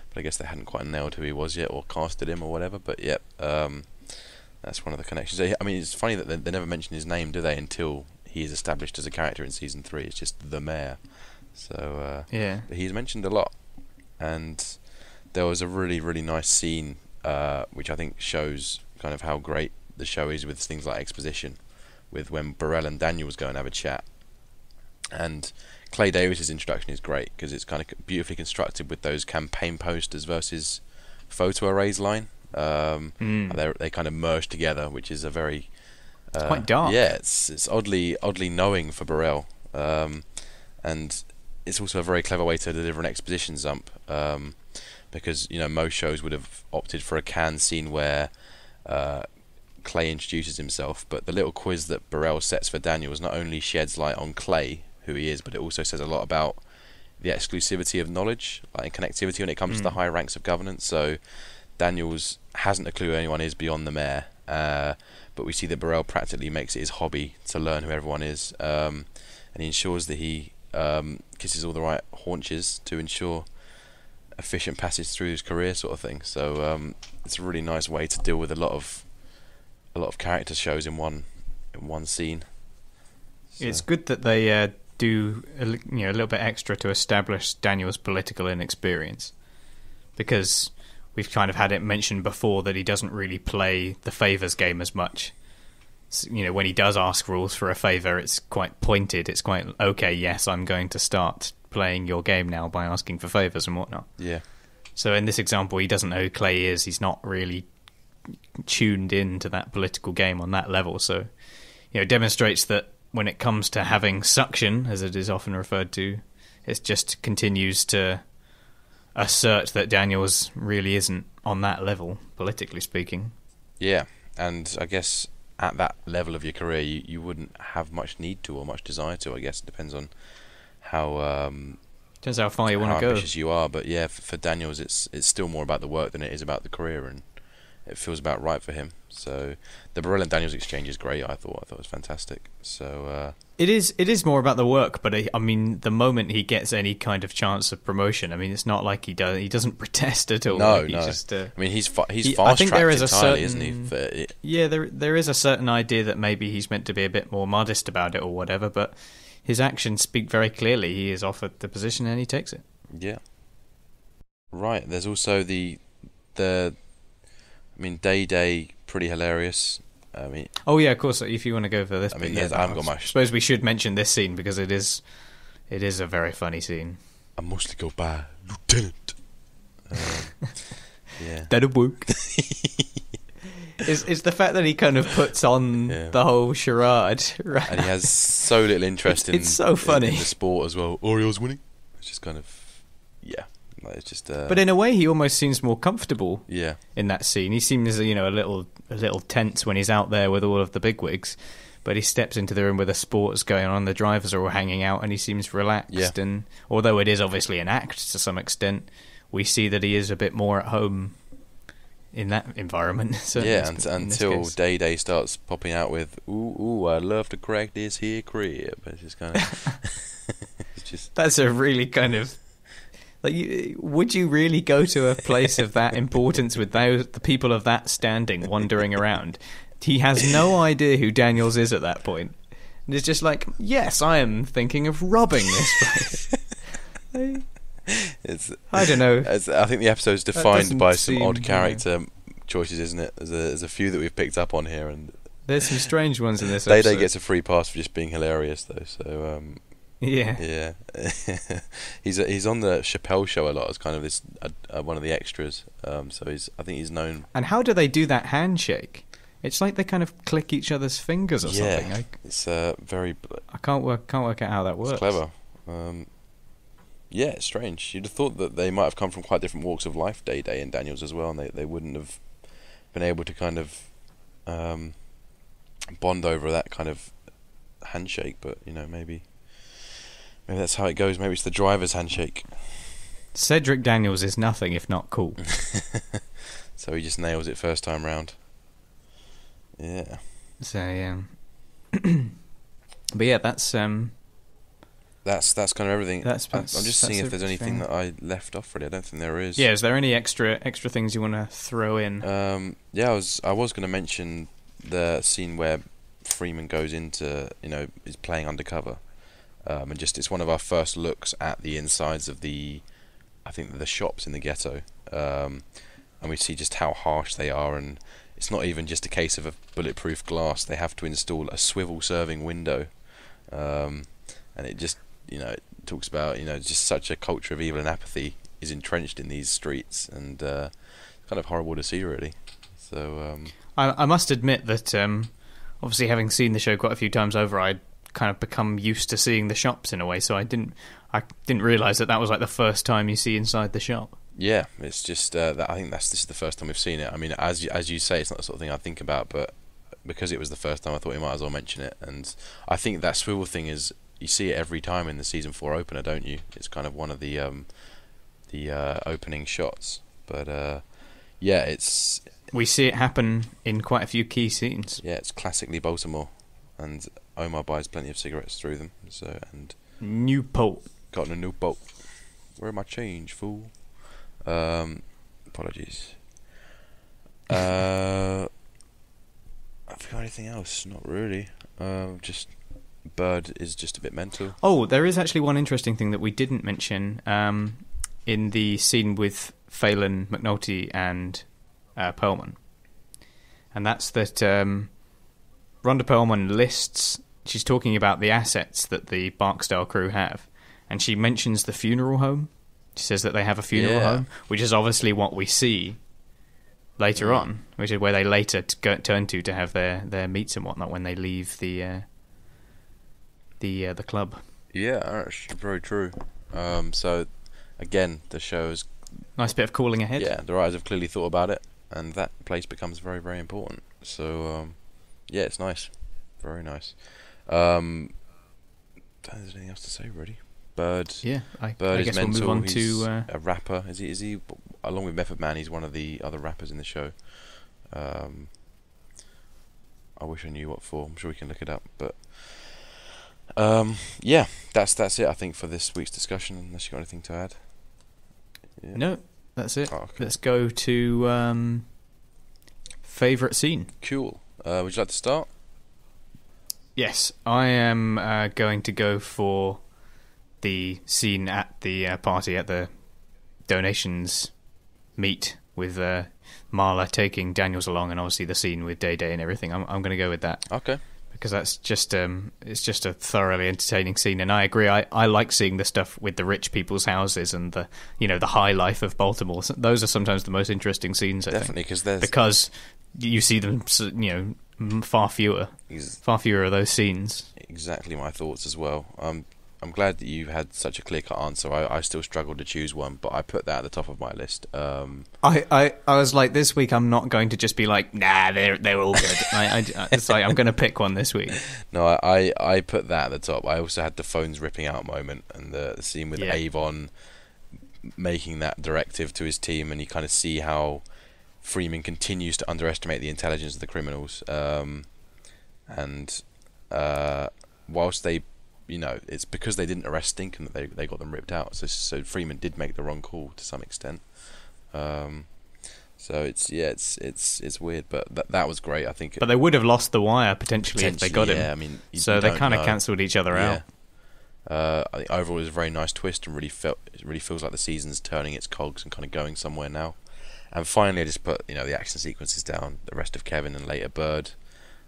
But I guess they hadn't quite nailed who he was yet, or casted him, or whatever. But yeah, that's one of the connections. I mean, it's funny that they never mention his name, do they, until he is established as a character in season 3. It's just the mayor. So but he's mentioned a lot, and there was a really, really nice scene, which I think shows kind of how great the show is with things like exposition, with when Burrell and Daniels go and have a chat. And Clay Davis's introduction is great because it's kind of beautifully constructed with those campaign posters versus photo arrays line. They kind of merge together, which is a very it's quite dark. Yeah, it's oddly knowing for Burrell, and it's also a very clever way to deliver an exposition dump, because most shows would have opted for a canned scene where Clay introduces himself, but the little quiz that Burrell sets for Daniels not only sheds light on Clay, who he is, but it also says a lot about the exclusivity of knowledge, like connectivity when it comes to the high ranks of governance. So Daniels hasn't a clue who anyone is beyond the mayor, but we see that Burrell practically makes it his hobby to learn who everyone is, and he ensures that he kisses all the right haunches to ensure efficient passage through his career, sort of thing. So it's a really nice way to deal with a lot of character shows in one scene. So. It's good that they do a little bit extra to establish Daniel's political inexperience, because we've kind of had it mentioned before that he doesn't really play the favours game as much. So, when he does ask rules for a favour, it's quite pointed. It's quite, okay, yes, I'm going to start playing your game now by asking for favours and whatnot. Yeah. So in this example, he doesn't know who Clay is. He's not really tuned in to that political game on that level. So, it demonstrates that when it comes to having suction, as it is often referred to, it just continues to assert that Daniels really isn't on that level, politically speaking. Yeah, and I guess at that level of your career, you wouldn't have much need to or much desire to. I guess it depends on how depends how far you want to go. How ambitious you are, but yeah, for Daniels, it's still more about the work than it is about the career, and it feels about right for him. So the Burrell and Daniels exchange is great. I thought it was fantastic. So it is more about the work, but I mean, the moment he gets any kind of chance of promotion, I mean, it's not like he doesn't protest at all. No, like no. Just, I mean, he's fast I think there is entirely, isn't he? Yeah, there is a certain idea that maybe he's meant to be a bit more modest about it or whatever, but his actions speak very clearly. He is offered the position and he takes it. Yeah. Right. There's also the Day, pretty hilarious. I mean, oh yeah, of course. If you want to go for this, I mean, bit, I haven't got much. I suppose we should mention this scene because it is a very funny scene. I mostly go by Lieutenant. Yeah. That'll work. It's the fact that he kind of puts on the whole charade, right? And he has so little interest it's so funny. in the sport as well. Orioles winning. It's just kind of, yeah. It's just. But in a way, he almost seems more comfortable. Yeah. In that scene, he seems a little tense when he's out there with all of the bigwigs, but he steps into the room where the sport's going on, the drivers are all hanging out, and he seems relaxed. Yeah. And although it is obviously an act to some extent, we see that he is a bit more at home in that environment. Yeah, until Day starts popping out with "Ooh, I'd love to crack this here crib." It's just kind of. It's just. That's a really kind of. Like, would you really go to a place of that importance with the people of that standing wandering around? He has no idea who Daniels is at that point. And it's just like, yes, I am thinking of robbing this place. I don't know. I think the episode's defined by some odd character choices, isn't it? There's a few that we've picked up on here, and There's some strange ones in this Day episode. Day gets a free pass for just being hilarious, though. So Yeah. he's on the Chappelle Show a lot as kind of this one of the extras. So I think he's known. And how do they do that handshake? It's like they kind of click each other's fingers or something. It's very. I can't work out how that works. It's clever. Yeah, it's strange. You'd have thought that they might have come from quite different walks of life, Day Day and Daniels as well, and they wouldn't have been able to kind of bond over that kind of handshake. But maybe that's how it goes. Maybe it's the driver's handshake. Cedric Daniels is nothing if not cool. So he just nails it first time round. Yeah. So yeah. But yeah, that's kind of everything. That's I'm just seeing if there's anything everything. that I left off. Really, I don't think there is. Yeah, is there any extra things you want to throw in? Yeah, I was going to mention the scene where Freeman goes into is playing undercover, and just it's one of our first looks at the insides of the shops in the ghetto, and we see just how harsh they are, and it's not even just a case of a bulletproof glass. They have to install a swivel serving window, and it just it talks about just such a culture of evil and apathy is entrenched in these streets, and it's kind of horrible to see, really. So I must admit that obviously having seen the show quite a few times over, I'd kind of become used to seeing the shops in a way, so I didn't realise that was like the first time you see inside the shop. yeah, it's just that I think this is the first time we've seen it. I mean, as you say, it's not the sort of thing I think about, but because it was the first time, I thought we might as well mention it. And I think that swivel thing is, you see it every time in the season 4 opener, don't you? It's kind of one of the opening shots. But yeah, We see it happen in quite a few key scenes. yeah, it's classically Baltimore, and Omar buys plenty of cigarettes through them. So and Newport. got a new boat. Where my change, fool? Apologies. I forgot anything else? Not really. Just Bird is just a bit mental. Oh, there is actually one interesting thing that we didn't mention in the scene with Phelan, McNulty, and Perlman. And that's that Rhonda Perlman lists, she's talking about the assets that the Barksdale crew have, and she mentions the funeral home. She says that they have a funeral home, which is obviously what we see later on, which is where they later turn to have their meets and whatnot when they leave the club. Yeah, that's very true. So again, the show's Nice bit of calling ahead. yeah, the writers have clearly thought about it, and that place becomes very, very important. So yeah, it's nice, very nice. Don't think there's anything else to say, really. Bird. Yeah, Bird I is guess mental. we'll move on He's to a rapper. Is he? Along with Method Man, he's one of the other rappers in the show. I wish I knew what for. I'm sure we can look it up. But yeah, that's it. I think for this week's discussion. Unless you got anything to add. Yeah. No, that's it. Oh, okay. Let's go to favourite scene. Cool. Would you like to start? Yes, I am going to go for the scene at the party at the donations meet with Marla taking Daniels along, and obviously the scene with Day Day and everything. I'm going to go with that. Okay. Because that's just it's just a thoroughly entertaining scene, and I agree. I like seeing the stuff with the rich people's houses and the the high life of Baltimore. Those are sometimes the most interesting scenes. Definitely, because you see them, far fewer of those scenes. Exactly my thoughts as well. I'm glad that you had such a clear-cut answer. I still struggled to choose one, but I put that at the top of my list. I was like, this week I'm not going to just be like, nah, they're all good. It's like I'm going to pick one this week. No, I put that at the top. I also had the phones ripping out moment and the scene with Avon making that directive to his team, and you kind of see how Freeman continues to underestimate the intelligence of the criminals. And whilst they, it's because they didn't arrest Stinkin that they got them ripped out. So Freeman did make the wrong call to some extent. So it's weird, but that was great. I think. But they would have lost the wire potentially if they got him. Yeah, I mean, so they kind of cancelled each other out. I think overall it was a very nice twist, and it really feels like the season's turning its cogs and kind of going somewhere now. And finally, I just put the action sequences down, the rest of Kevin and later Bird.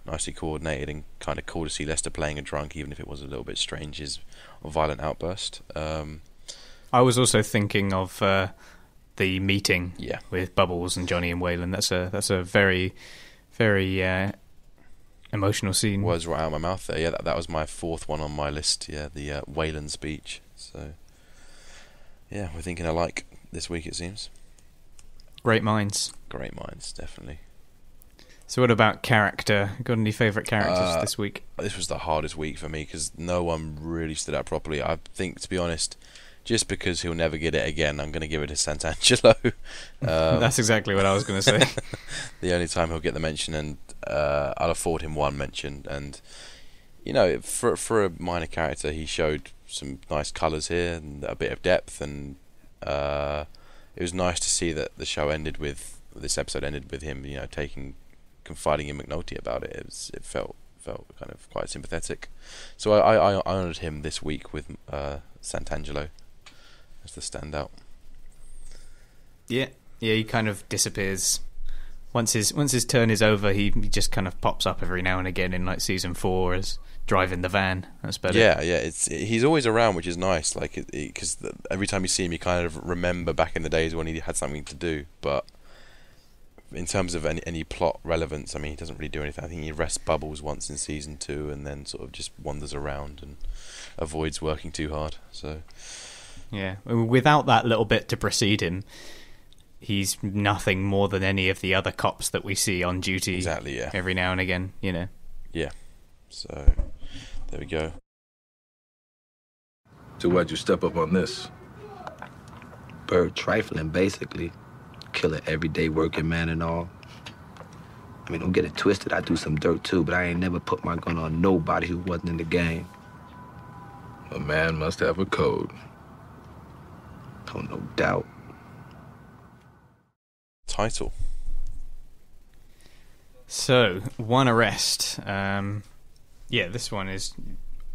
nicely coordinated, and kind of cool to see Lester playing a drunk, even if it was a little bit strange, his violent outburst. I was also thinking of the meeting Yeah. with Bubbles and Johnny and Waylon. That's a very, very emotional scene. Words right out of my mouth there. Yeah, that was my fourth one on my list. Yeah, the Waylon speech. So, yeah, we're thinking alike this week, it seems. Great minds. Great minds, definitely. So what about character? Got any favourite characters this week? This was the hardest week for me because no one really stood out properly. I think, to be honest, just because he'll never get it again, I'm going to give it to Santangelo. That's exactly what I was going to say. The only time he'll get the mention, and I'll afford him one mention. And, you know, for a minor character, he showed some nice colours here and a bit of depth, and it was nice to see that this episode ended with him, you know, confiding in McNulty about it. It felt kind of quite sympathetic. So I honoured him this week with Santangelo as the standout. Yeah, he kind of disappears. Once his turn is over, he just kind of pops up every now and again in like season 4 as driving the van. That's better. Yeah. He's always around, which is nice. Like, because every time you see him, you kind of remember back in the days when he had something to do. But in terms of any plot relevance, I mean, he doesn't really do anything. I think he arrests Bubbles once in season 2, and then sort of just wanders around and avoids working too hard. So, yeah, without that little bit to precede him, he's nothing more than any of the other cops that we see on duty. Exactly, yeah. Every now and again, you know. Yeah. So, there we go. So why'd you step up on this? Bird trifling, basically. Killer everyday working man and all. I mean, don't get it twisted. I do some dirt too, but I ain't never put my gun on nobody who wasn't in the game. A man must have a code. Oh, no doubt. Title. So, one arrest. Yeah, this one is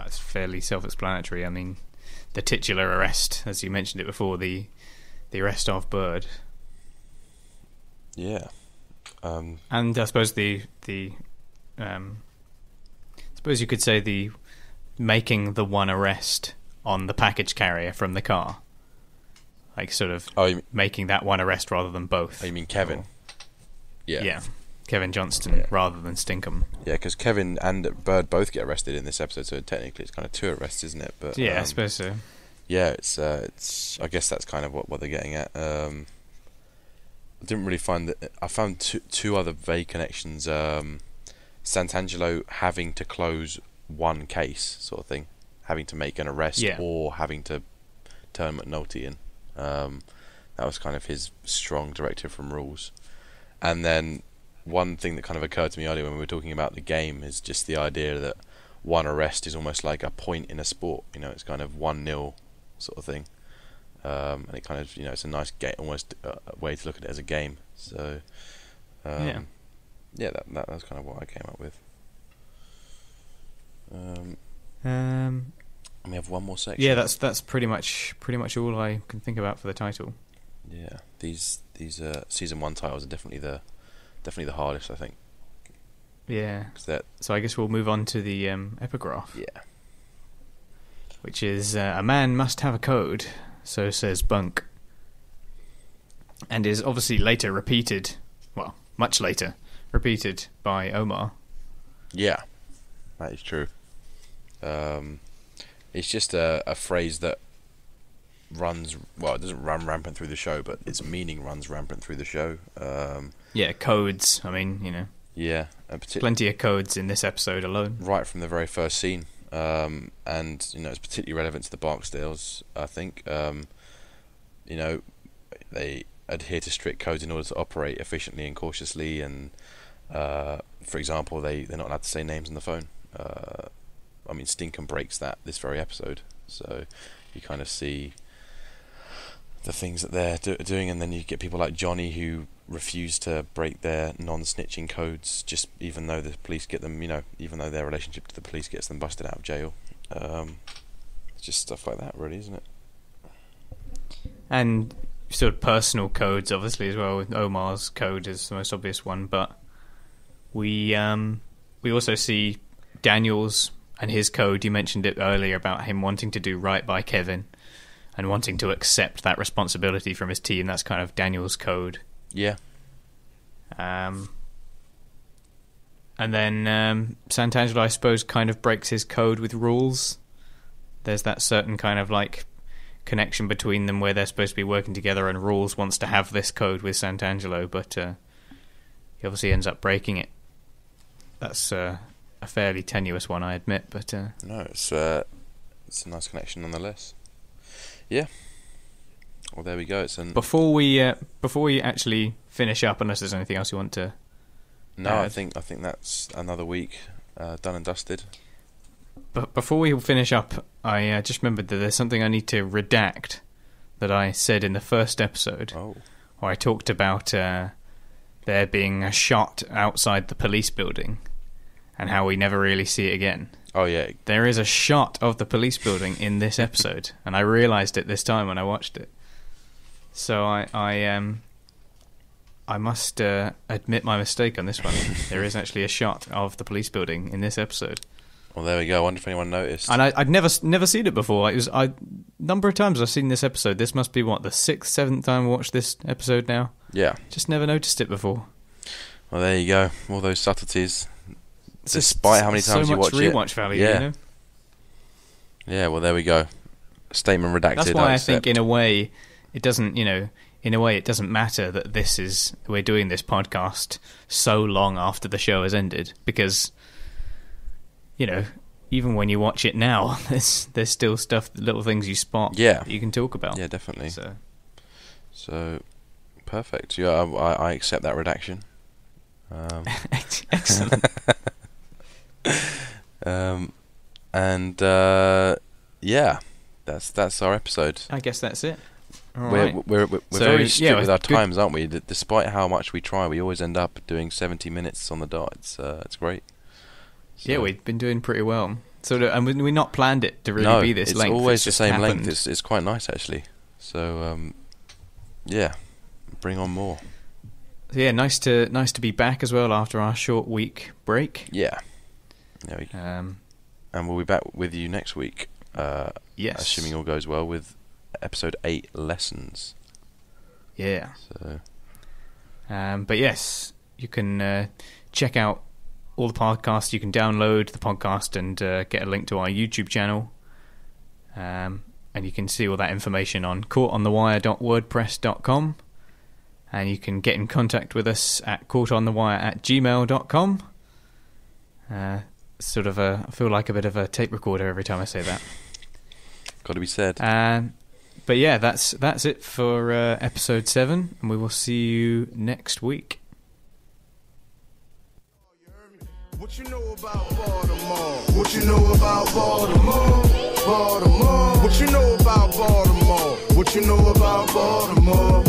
fairly self-explanatory. I mean, the titular arrest, as you mentioned it before, the arrest of Bird. Yeah. And I suppose suppose you could say the making the one arrest on the package carrier from the car. Like, sort of making that one arrest rather than both. Oh, you mean Kevin? Yeah. Yeah. Kevin Johnston rather than Stinkham. Yeah, because Kevin and Bird both get arrested in this episode, so technically it's kind of 2 arrests, isn't it? But yeah, I suppose so. Yeah, it's. I guess that's kind of what they're getting at. I didn't really find that. I found two other vague connections. Santangelo having to close one case, sort of thing, having to make an arrest, or having to turn McNulty in. That was kind of his strong directive from rules. And then one thing that kind of occurred to me earlier when we were talking about the game is just the idea that one arrest is almost like a point in a sport. You know, it's kind of 1-0 sort of thing. And it kind of, you know, it's a nice almost way to look at it as a game. So, yeah, that's kind of what I came up with. And we have one more section. Yeah, that's pretty much all I can think about for the title. Yeah, these season 1 titles are definitely the hardest, I think. Yeah. So I guess we'll move on to the epigraph. Yeah. Which is a man must have a code, so says Bunk, and is obviously later repeated. Well, much later repeated by Omar. Yeah, that is true. It's just a phrase that runs, well, it doesn't run rampant through the show, but its meaning runs rampant through the show. Yeah, codes, I mean, you know. Yeah. Plenty of codes in this episode alone. Right from the very first scene. And, you know, it's particularly relevant to the Barksdales, I think. You know, they adhere to strict codes in order to operate efficiently and cautiously, and, for example, they're not allowed to say names on the phone. I mean, Stinkham breaks that this very episode, so you kind of see the things that they're doing, and then you get people like Johnny who refuse to break their non-snitching codes, just even though the police get them, you know, even though their relationship to the police gets them busted out of jail. It's just stuff like that, really, isn't it? And sort of personal codes, obviously, as well. Omar's code is the most obvious one, but we we also see Daniels and his code. You mentioned it earlier about him wanting to do right by Kevin and wanting to accept that responsibility from his team. That's kind of Daniels' code. Yeah. And then Santangelo, I suppose, kind of breaks his code with rules. There's that certain kind of like connection between them where they're supposed to be working together, and Rules wants to have this code with Santangelo, but he obviously ends up breaking it. That's a fairly tenuous one, I admit, but no, it's a nice connection nonetheless. Yeah. Well, there we go. Before we actually finish up, unless there's anything else you want to. No, I think that's another week done and dusted. But before we finish up, I just remembered that there's something I need to redact that I said in the first episode, where I talked about there being a shot outside the police building and how we never really see it again. Oh, yeah. There is a shot of the police building in this episode, and I realised it this time when I watched it. So I must admit my mistake on this one. There is actually a shot of the police building in this episode. Well, there we go. I wonder if anyone noticed. And I'd never seen it before. Number of times I've seen this episode. This must be, the 6th, 7th time I watched this episode now? Yeah. Just never noticed it before. Well, there you go. All those subtleties. Despite how many times you watch it. So much rewatch value, you know? Yeah, well, there we go. Statement redacted. That's why I think, in a way, it doesn't, it doesn't matter that we're doing this podcast so long after the show has ended, because, even when you watch it now, there's still stuff, little things you spot that you can talk about. Yeah, definitely. So perfect. Yeah, I accept that redaction. Excellent. That's our episode. I guess that's it. We're very strict with our times, aren't we? Despite how much we try, we always end up doing 70 minutes on the dot. It's great. So. Yeah, we've been doing pretty well. And we not planned it to really be this length. It's always the same happened. length. It's quite nice, actually. So, bring on more. So yeah, nice to be back as well after our short week break. Yeah. There we go. And we'll be back with you next week. Yes. Assuming all goes well with episode 8 lessons. Yeah. So. But yes, you can check out all the podcasts. You can download the podcast and get a link to our YouTube channel. And you can see all that information on caughtonthewire.wordpress.com. And you can get in contact with us at caughtonthewire@gmail.com. I feel like a bit of a tape recorder every time I say that. Got to be said. But yeah, that's it for episode 7, and we will see you next week. What you know about Baltimore? What you know about Baltimore? Baltimore. What you know about Baltimore? What you know about Baltimore?